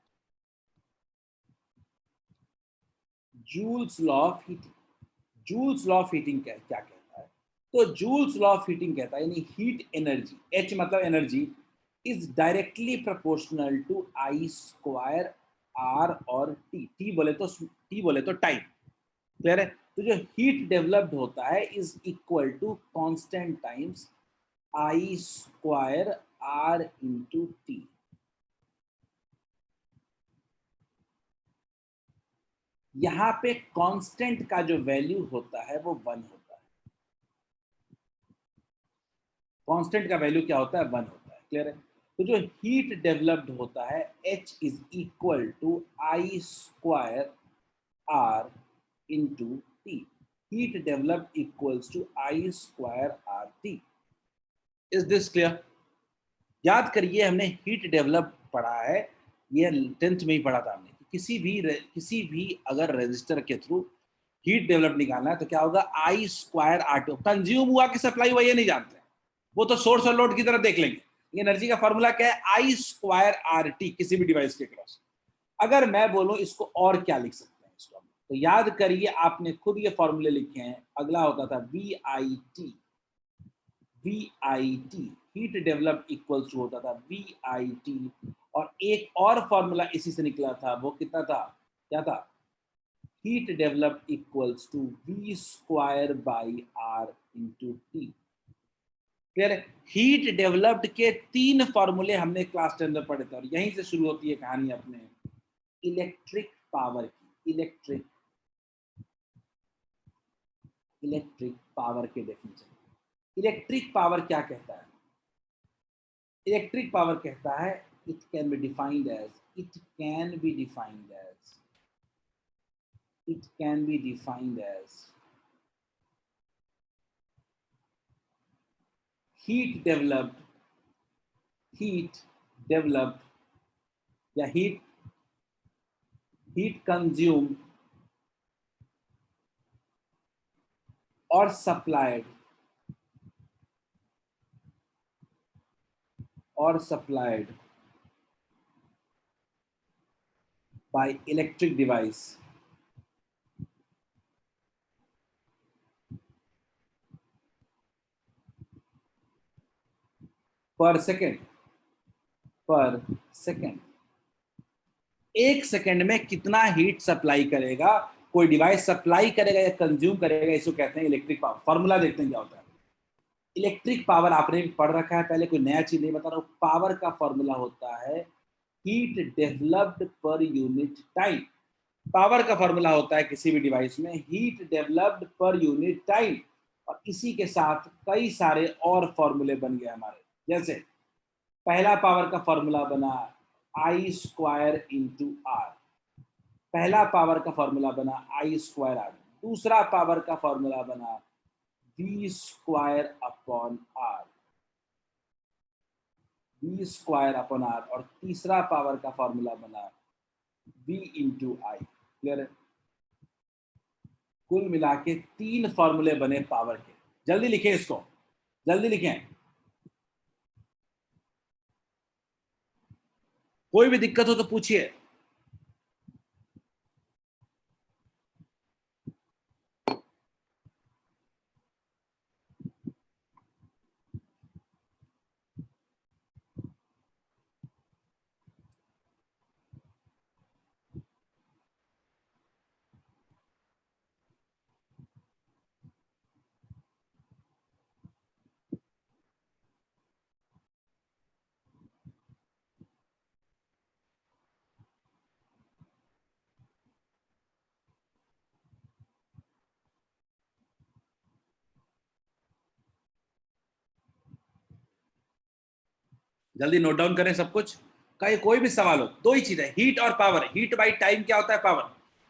joules law of heating, joules law of heating क्या कहता है? तो जूल्स लॉ ऑफ हीटिंग कहता है यानी हीट एनर्जी, H मतलब energy, is directly proportional to I square R और T बोले तो टाइम, क्लियर है? तो जो हीट डेवलप्ड होता है is equal to constant times I square R into T। यहां पे कांस्टेंट का जो वैल्यू होता है वो 1 होता है, कांस्टेंट का वैल्यू क्या होता है? 1 होता है, क्लियर है? तो जो हीट डेवलप्ड होता है H is equal to I square R into T, heat developed equals to I square R T। Is this clear? याद करिए हमने हीट डेवलप पढ़ा है, ये 10th में ही पढ़ा था हमने, किसी भी अगर रेजिस्टर के थ्रू हीट डेवलप निकालना है तो क्या होगा? I स्क्वायर R2, कंज्यूम हुआ कि सप्लाई हुआ ये नहीं जानते, वो तो सोर्स और लोड की तरह देख लेंगे। एनर्जी का फॉर्मूला क्या है? I स्क्वायर RT किसी भी डिवाइस के क्रॉस। अगर मैं बोलूं इसको और क्या लिख सकते हैं इसको, तो याद करिए आपने खुद ये फॉर्मूले लिखे हैं। अगला होता था VIT, heat develop equals to होता था VIT, और एक और फॉर्मूला इसी से निकला था, वो कितना था? क्या था? Heat develop equals to V square by R into T। Clear है? हीट डेवलप्ड के 3 फॉर्मूले हमने क्लास 10 में पढ़े थे, और यहीं से शुरू होती है कहानी अपने इलेक्ट्रिक पावर की। इलेक्ट्रिक पावर के डेफिनेशन। इलेक्ट्रिक पावर क्या कहता है? इलेक्ट्रिक पावर कहता है it can be defined as heat developed या heat consumed or supplied by electric device per second। एक सेकेंड में कितना हीट सप्लाई करेगा कोई डिवाइस, सप्लाई करेगा या कंज्यूम करेगा, इसको कहते हैं इलेक्ट्रिक पावर। फॉर्मूला देखते हैं क्या होता है। इलेक्ट्रिक पावर आपने पढ़ रखा है पहले, कोई नया चीज नहीं बता रहा हूं। पावर का फॉर्मूला होता है heat developed per unit time. Power का फॉर्मूला होता है किसी भी डिवाइस में heat developed per unit time, और इसी के साथ कई सारे और फॉर्मूले बन गए हमारे। जैसे पहला पावर का फॉर्मूला बना I स्क्वायर इंटू R, पहला पावर का फॉर्मूला बना I स्क्वायर R। दूसरा पावर का फॉर्मूला बना V स्क्वायर अपॉन R, और तीसरा पावर का फॉर्मूला बना V इंटू I। क्लियर है? कुल मिला के 3 फॉर्मूले बने पावर के। जल्दी लिखें इसको, जल्दी लिखें। कोई भी दिक्कत हो तो पूछिए। जल्दी नोट डाउन करें सब कुछ। कोई भी सवाल हो, 2 ही चीज है, हीट और पावर। हीट बाई टाइम क्या होता है? पावर।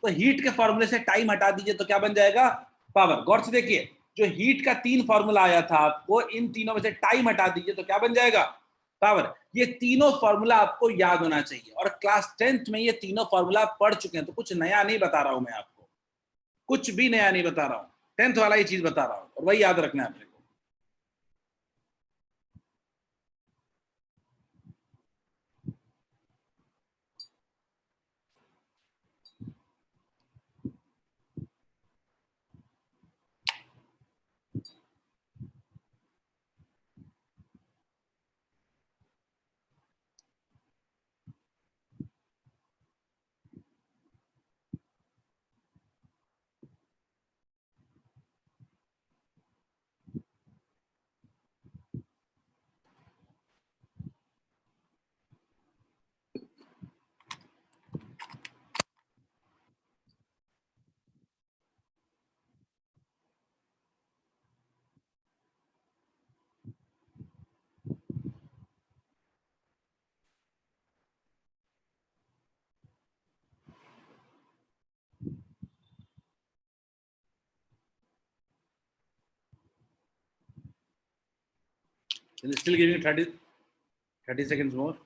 तो हीट के फॉर्मूले से टाइम हटा दीजिए तो क्या बन जाएगा? पावर। गौर से देखिए, जो हीट का 3 फॉर्मूला आया था आपको, इन तीनों में से टाइम हटा दीजिए तो क्या बन जाएगा? पावर। ये तीनों फॉर्मूला आपको याद होना चाहिए, और क्लास 10th में ये तीनों फॉर्मूला पढ़ चुके हैं, तो कुछ नया नहीं बता रहा हूं मैं आपको। कुछ भी नया नहीं बता रहा हूं, 10th वाला ही चीज बता रहा हूं और वही याद रखना है अपने को। Still giving you 30 seconds more.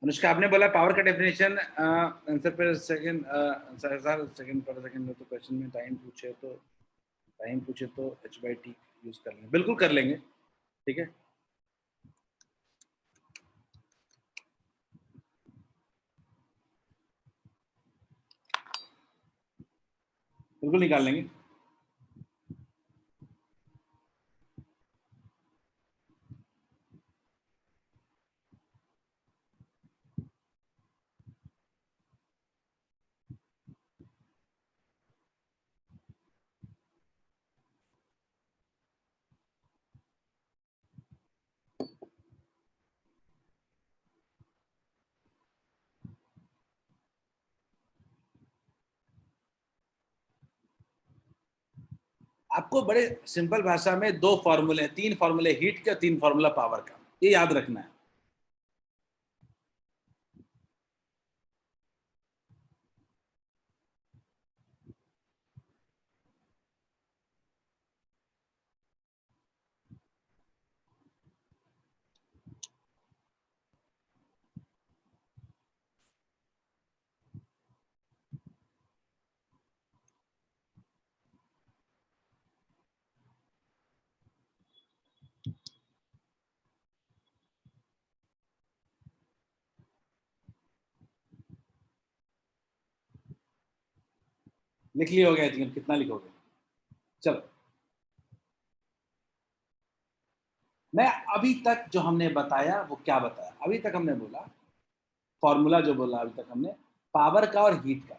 Anushka, आपने बोला पावर का डेफिनेशन आंसर पर सेकंड सेकंड पर सेकंड में, तो क्वेश्चन में टाइम पूछे तो h/t यूज कर लेंगे, बिल्कुल कर लेंगे, ठीक है। बिल्कुल निकाल लेंगे। आपको बड़े सिंपल भाषा में 2 फॉर्मूले, 3 फॉर्मूले हीट के और 3 फॉर्मूला पावर का, ये याद रखना है। लिख लिया होगा, कितना लिखोगे? चलो, मैं अभी तक जो हमने बताया वो क्या बताया? अभी तक हमने बोला फॉर्मूला, जो बोला अभी तक हमने पावर का और हीट का।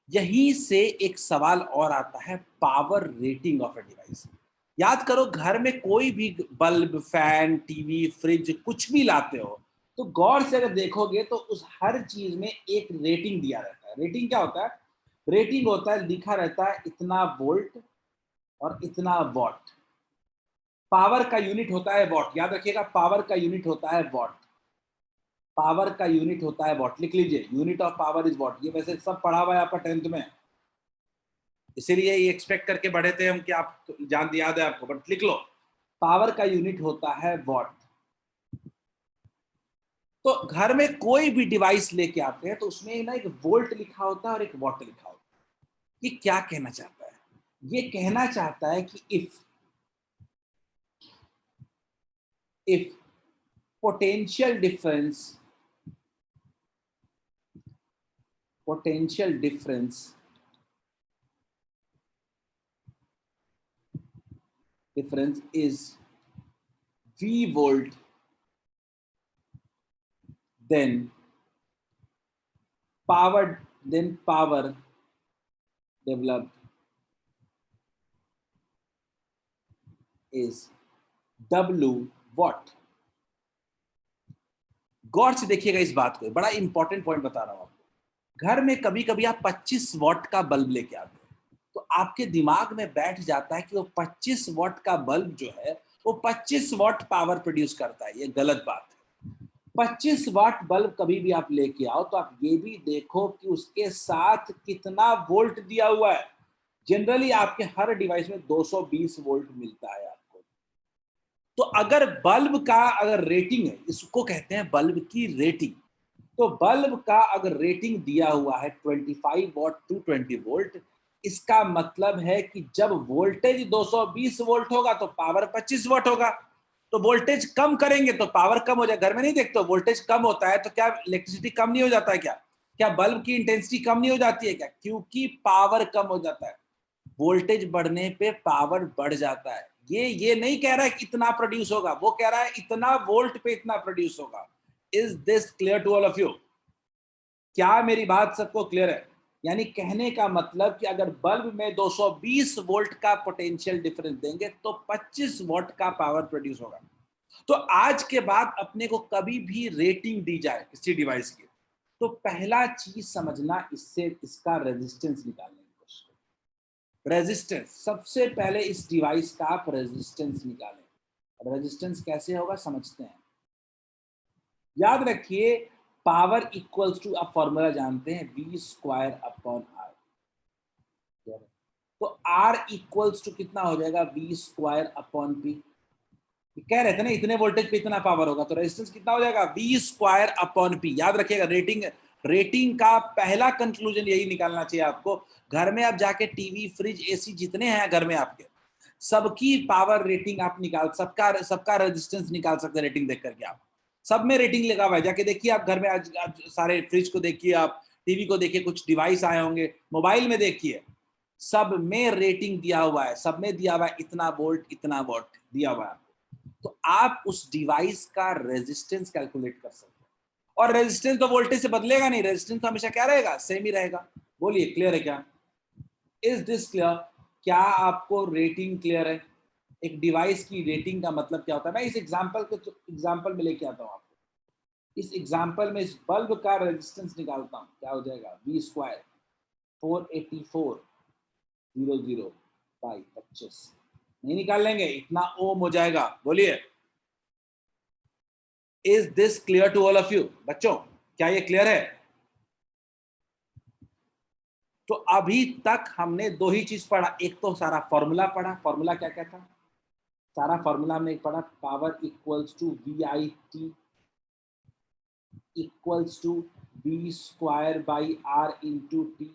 यहीं से एक सवाल और आता है, power rating of a device. याद करो, घर में कोई भी बल्ब, फैन, टीवी, फ्रिज कुछ भी लाते हो तो गौर से अगर देखोगे तो उस हर चीज में एक रेटिंग दिया रहता है। रेटिंग क्या होता है? रेटिंग होता है, लिखा रहता है इतना वोल्ट और इतना वॉट। पावर का यूनिट होता है वॉट, याद रखिएगा, पावर का यूनिट होता है वॉट। पावर का यूनिट होता है वॉट, लिख लीजिए, unit of power is what. ये वैसे सब पढ़ा हुआ है आपका 10th में, इसीलिए ये एक्सपेक्ट करके बढ़े थे हम कि आप याद है आपको, बट लिख लो, पावर का यूनिट होता है वॉट। तो घर में कोई भी डिवाइस लेके आते हैं तो उसमें ना एक वोल्ट लिखा होता है और एक वॉट लिखा होता है। ये क्या कहना चाहता है? ये कहना चाहता है कि if potential difference is V volt, then power developed is W watt। गौर से देखिएगा इस बात को, बड़ा इंपॉर्टेंट पॉइंट बता रहा हूं आपको। घर में कभी कभी आप 25 वॉट का बल्ब लेके आते हैं तो आपके दिमाग में बैठ जाता है कि वो 25 वॉट का बल्ब जो है वो 25 वॉट पावर प्रोड्यूस करता है। ये गलत बात है। 25 वाट बल्ब कभी भी आप लेके आओ तो आप ये भी देखो कि उसके साथ कितना वोल्ट दिया हुआ है। जनरली आपके हर डिवाइस में 220 वोल्ट मिलता है आपको। तो अगर बल्ब का अगर रेटिंग है, इसको कहते हैं बल्ब की रेटिंग। तो बल्ब का अगर रेटिंग दिया हुआ है 25 वॉट टू 20 वोल्ट, इसका मतलब है कि जब वोल्टेज 220 वोल्ट होगा तो पावर 25 वॉट होगा। तो वोल्टेज कम करेंगे तो पावर कम हो जाएगा। घर में नहीं देखते हो, वोल्टेज कम होता है तो क्या इलेक्ट्रिसिटी कम नहीं हो जाता है? क्या क्या बल्ब की इंटेंसिटी कम नहीं हो जाती है क्या? क्योंकि पावर कम हो जाता है। वोल्टेज बढ़ने पे पावर बढ़ जाता है। ये नहीं कह रहा है कि इतना प्रोड्यूस होगा, वो कह रहा है इतना वोल्ट पे इतना प्रोड्यूस होगा। Is this clear to all of you? क्या मेरी बात सबको क्लियर है? यानी कहने का मतलब कि अगर बल्ब में 220 वोल्ट का पोटेंशियल डिफरेंस देंगे तो 25 वॉट का पावर प्रोड्यूस होगा। तो आज के बाद अपने को कभी भी रेटिंग दी जाए किसी डिवाइस की, तो पहला चीज समझना, इससे इसका रेजिस्टेंस निकालने की कोशिश करें। रेजिस्टेंस सबसे पहले इस डिवाइस का आप रेजिस्टेंस निकालें। रेजिस्टेंस कैसे होगा समझते हैं। याद रखिए, पावर इक्वल्स टू, आप फॉर्मूला जानते हैं, V स्क्वायर अपॉन R। तो R इक्वल्स टू कितना हो जाएगा? V square upon P। कह रहे थे ना इतने वोल्टेज पे इतना पावर होगा, तो रेजिस्टेंस कितना हो जाएगा? V square upon P। याद रखिएगा, रेटिंग का पहला कंक्लूजन यही निकालना चाहिए आपको। घर में आप जाके टीवी, फ्रिज, एसी जितने हैं घर में आपके, सबकी पावर रेटिंग आप निकाल, सबका रेजिस्टेंस निकाल सकते हैं रेटिंग देख करके। आप सब में रेटिंग लगा हुआ है, जाके देखिए आप घर में। आज सारे फ्रिज को देखिए, आप टीवी को देखिए, कुछ डिवाइस आए होंगे, मोबाइल में देखिए, सब में रेटिंग दिया हुआ है। सब में दिया हुआ है इतना वोल्ट इतना वॉट दिया हुआ है। तो आप उस डिवाइस का रेजिस्टेंस कैलकुलेट कर सकते हैं। और रेजिस्टेंस तो वोल्टेज से बदलेगा नहीं, रेजिस्टेंस तो हमेशा क्या रहेगा? सेम ही रहेगा। बोलिए, क्लियर है क्या? Is this clear? क्या आपको रेटिंग क्लियर है? एक डिवाइस की रेटिंग का मतलब क्या होता है? मैं इस एग्जांपल में लेके आता हूं आपको। इस एग्जांपल में इस बल्ब का रेजिस्टेंस निकालता हूं, क्या हो जाएगा? V square 48400 by 25। नहीं निकाल लेंगे, इतना ओम हो जाएगा। बोलिए, is this clear to all of you? बच्चों, क्या ये क्लियर है? तो अभी तक हमने दो ही चीज पढ़ा। एक तो सारा फॉर्मूला पढ़ा। फॉर्मूला क्या क्या था? सारा फॉर्मूला में पढ़ा, power equals to VIT equals to V square by R into T।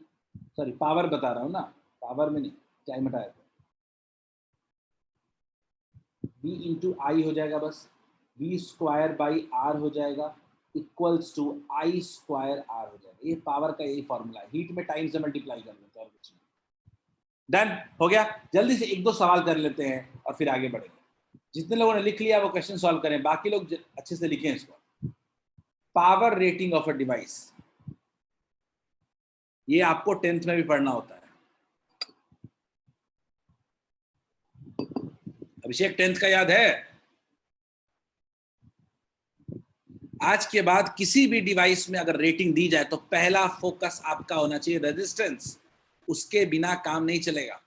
Sorry, power बता रहा हूं ना, पावर में नहीं, क्या हटाया था? V इंटू I हो जाएगा बस, V स्क्वायर बाई R हो जाएगा equals to I square R हो जाएगा। ये पावर का यही फॉर्मूला है। हीट में टाइम से मल्टीप्लाई कर लेते हैं और कुछ नहीं। डन हो गया। जल्दी से एक दो सवाल कर लेते हैं और फिर आगे बढ़ेंगे। जितने लोगों ने लिख लिया वो क्वेश्चन सॉल्व करें, बाकी लोग अच्छे से लिखें इसको। Power rating of a device, ये आपको 10th में भी पढ़ना होता है। अभिषेक 10th का याद है? आज के बाद किसी भी डिवाइस में अगर रेटिंग दी जाए तो पहला फोकस आपका होना चाहिए रेजिस्टेंस। उसके बिना काम नहीं चलेगा।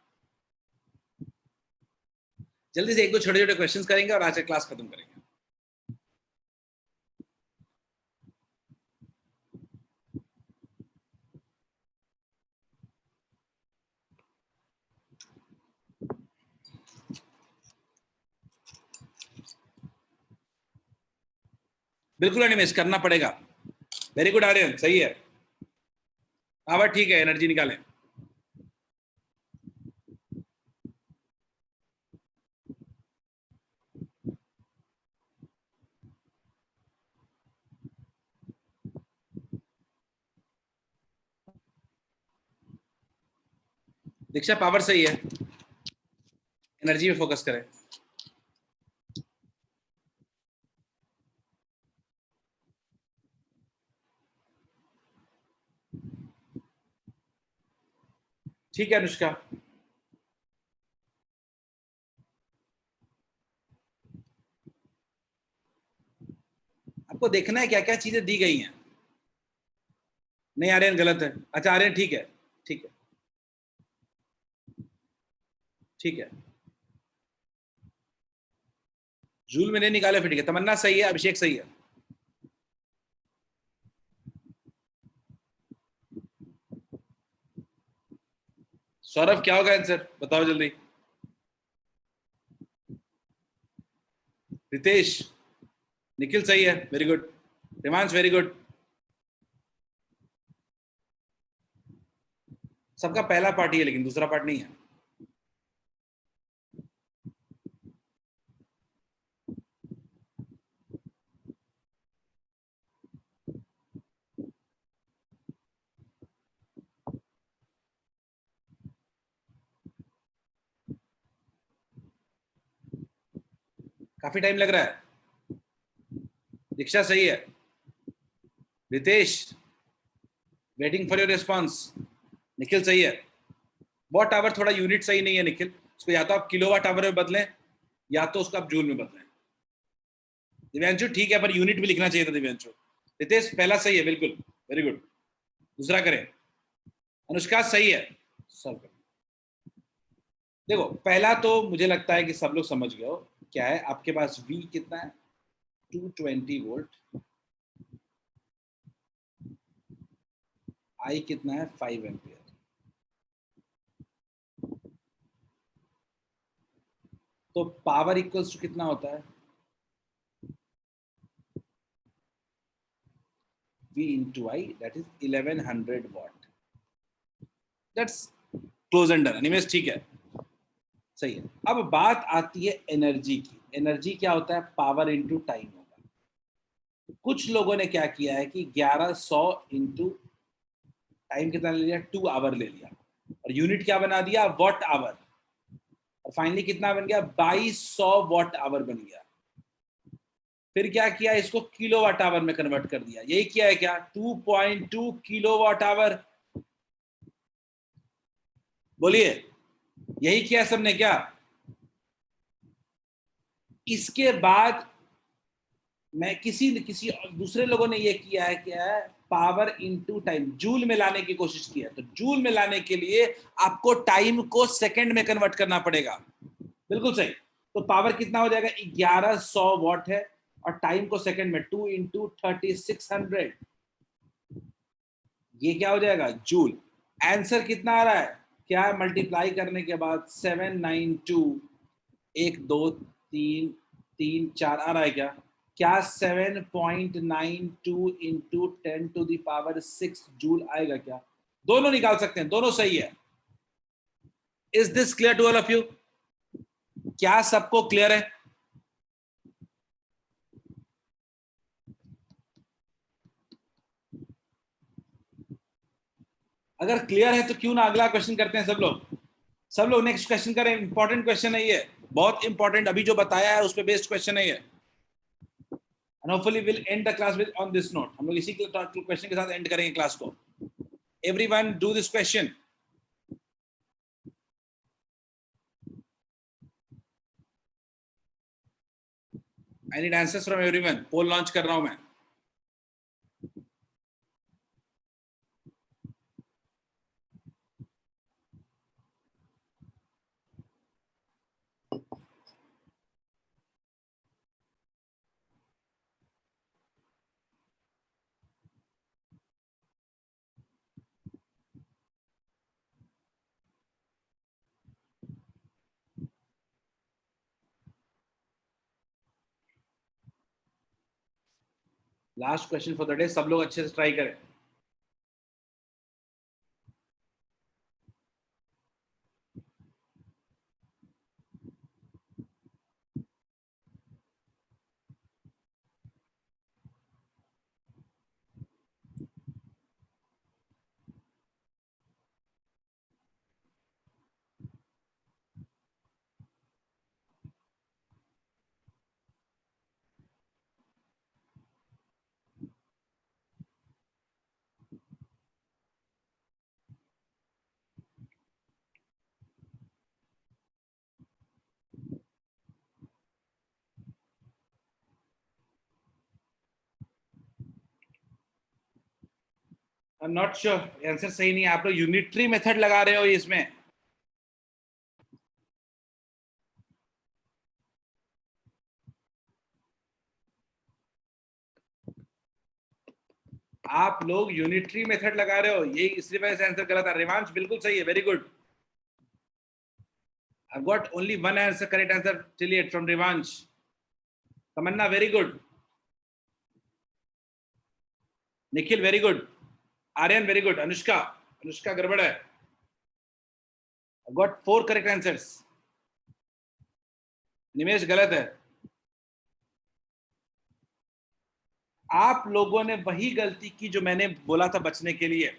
जल्दी से एक दो छोटे छोटे क्वेश्चंस करेंगे और आज का क्लास खत्म करेंगे। बिल्कुल एनिमेश करना पड़ेगा। वेरी गुड आर्यन, सही है। पावर ठीक है, एनर्जी निकालें। दीक्षा, पावर सही है, एनर्जी में फोकस करें। ठीक है अनुष्का, आपको देखना है क्या क्या चीजें दी गई हैं। नहीं आर्यन गलत है। अच्छा आर्यन ठीक है, ठीक है। ठीक है, जूल में नहीं निकाले फिर ठीक है। तमन्ना सही है, अभिषेक सही है। सौरभ क्या होगा आंसर, बताओ जल्दी। रितेश, निखिल सही है, very good. Himansh very good. सबका पहला पार्ट ही है लेकिन दूसरा पार्ट नहीं है। काफी टाइम लग रहा है। दीक्षा सही है। Ritesh, waiting for your response. Nikhil सही है। वॉट आवर थोड़ा यूनिट सही नहीं है निखिल, उसको या तो आप किलोवाट आवर में बदलें या तो उसको आप जूल में बदलें। दिव्यांशु ठीक है, पर यूनिट भी लिखना चाहिए था दिव्यांशु। रितेश पहला सही है, बिल्कुल वेरी गुड। दूसरा करें। अनुष्का सही है, सॉल्व करें। देखो पहला तो मुझे लगता है कि सब लोग समझ गए हो क्या है। आपके पास V कितना है, 220 वोल्ट। I कितना है, 5 एम्पियर। तो पावर इक्वल्स टू कितना होता है, V into I, that is 1100 watt. That's close and done. Anyways ठीक है, सही है। अब बात आती है एनर्जी की। एनर्जी क्या होता है, पावर इंटू टाइम होगा। कुछ लोगों ने क्या किया है कि 1100 इंटू टाइम कितना ले लिया, 2 आवर ले लिया, और यूनिट क्या बना दिया, वॉट आवर। और फाइनली कितना बन गया, 2200 वॉट आवर बन गया। फिर क्या किया, इसको किलोवाट आवर में कन्वर्ट कर दिया। यही किया है क्या, 2.2 किलोवाट आवर। बोलिए, यही किया सबने क्या। इसके बाद मैं किसी दूसरे लोगों ने ये किया है, क्या है, पावर इनटू टाइम, जूल में लाने की कोशिश की है। तो जूल में लाने के लिए आपको टाइम को सेकंड में कन्वर्ट करना पड़ेगा। बिल्कुल सही। तो पावर कितना हो जाएगा, 1100 वॉट है, और टाइम को सेकंड में 2 इंटू 3600, ये क्या हो जाएगा, जूल। आंसर कितना आ रहा है, क्या मल्टीप्लाई करने के बाद 792 1 2 3 3 4 आ रहा है क्या 7.92 into 10 to the power 6 joule आएगा क्या। दोनों निकाल सकते हैं, दोनों सही है। Is this clear to all of you, क्या सबको क्लियर है। अगर क्लियर है तो क्यों ना अगला क्वेश्चन करते हैं सब लोग नेक्स्ट क्वेश्चन करें। इंपॉर्टेंट क्वेश्चन है ये, बहुत इंपॉर्टेंट। अभी जो बताया है उस पे बेस्ड क्वेश्चन है ये। And hopefully we'll end the class with on this note. हम लोग इसी क्वेश्चन के साथ एंड करेंगे क्लास को। Everyone do this question. I need answers from everyone. Poll launch कर रहा हूं मैं। Last question for the day, सब लोग अच्छे से ट्राई करें। I am not sure, answer सही नहीं है। आप लोग यूनिटरी मेथड लगा रहे हो इसमें। आप लोग यूनिटरी मेथड लगा रहे हो, ये इसी वजह से आंसर गलत है। रिवांश बिल्कुल सही है, very good. I've got only one answer, correct answer till yet from Rivansh. Tamanna, very good. Nikhil, very good. Aryan, very good. Anushka गड़बड़ है। I've got 4 correct answers. निमेश गलत है। आप लोगों ने वही गलती की जो मैंने बोला था बचने के लिए।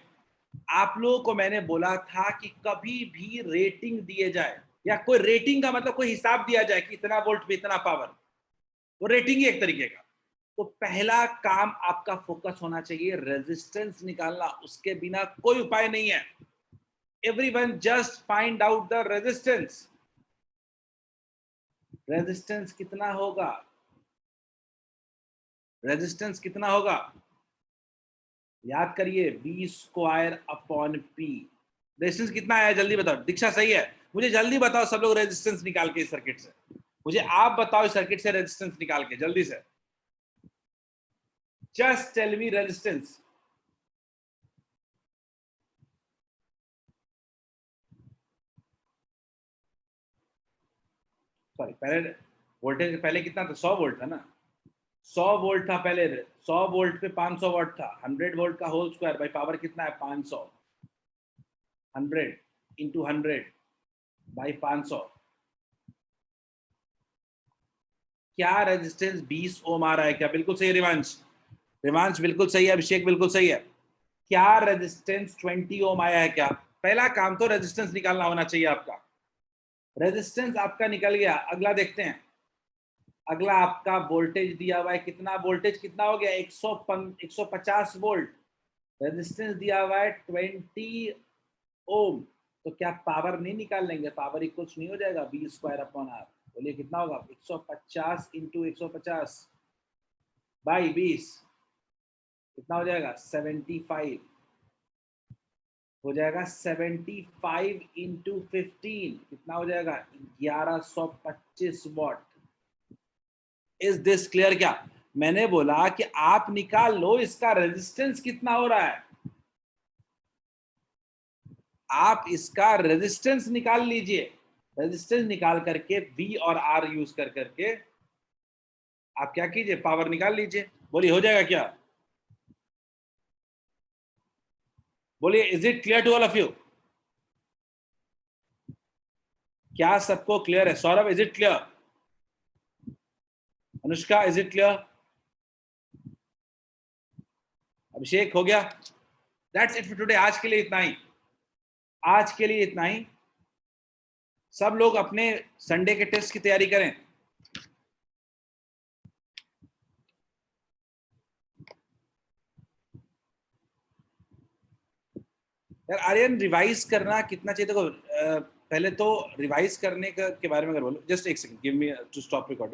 आप लोगों को मैंने बोला था कि कभी भी रेटिंग दिए जाए, या कोई रेटिंग का मतलब कोई हिसाब दिया जाए कि इतना वोल्ट पे इतना पावर, वो रेटिंग ही एक तरीके का। तो पहला काम आपका फोकस होना चाहिए रेजिस्टेंस निकालना, उसके बिना कोई उपाय नहीं है। Everyone just find out the resistance. Resistance कितना होगा? रेजिस्टेंस कितना होगा? याद करिए, V square upon P। Resistance कितना आया जल्दी बताओ। दीक्षा सही है, मुझे जल्दी बताओ सब लोग रेजिस्टेंस निकाल के इस सर्किट से। मुझे आप बताओ इस सर्किट से रेजिस्टेंस निकाल के जल्दी से। Just tell me resistance. Sorry, पहले वोल्टेज पहले कितना था? 100 वोल्ट था ना। 100 वोल्ट था पहले। 100 वोल्ट पे 500 वाट था। 100 वोल्ट का होल स्क्वायर बाई पावर कितना है? 500। 100 इंटू 100 बाई 500। क्या रेजिस्टेंस 20 ओम आ रहा है क्या? बिल्कुल सही है रिवांश। रिवांश बिल्कुल सही है। अभिषेक बिल्कुल सही है। क्या रेजिस्टेंस 20 ओम आया है क्या? पहला काम तो रेजिस्टेंस निकालना होना चाहिए आपका। रेजिस्टेंस आपका निकल गया। अगला देखते हैं। अगला आपका वोल्टेज दिया हुआ है। कितना वोल्टेज कितना हो गया? 150 वोल्ट। रेजिस्टेंस दिया हुआ है 20 ओम। तो क्या पावर नहीं निकाल लेंगे? पावर इक्वल नहीं हो जाएगा V स्क्वायर अपॉन R? बोलिए कितना होगा? 150 इंटू 150 बाई 20 कितना हो जाएगा? 75 हो जाएगा। 75 इंटू 15 कितना हो जाएगा? 1125 वॉट। Is this clear? क्या मैंने बोला कि आप निकाल लो इसका रेजिस्टेंस कितना हो रहा है। आप इसका रेजिस्टेंस निकाल लीजिए। रेजिस्टेंस निकाल करके V और R यूज कर करके आप क्या कीजिए? पावर निकाल लीजिए। बोलिए हो जाएगा क्या? बोलिए is it clear to all of you? क्या सबको क्लियर है? Saurabh is it clear? Anushka is it clear? Abhishek हो गया? That's it for today. आज के लिए इतना ही। आज के लिए इतना ही। सब लोग अपने संडे के टेस्ट की तैयारी करें। यार आर्यन, रिवाइज करना कितना चाहिए? देखो पहले तो रिवाइज करने के बारे में अगर बोलो, जस्ट एक second give me to stop recording.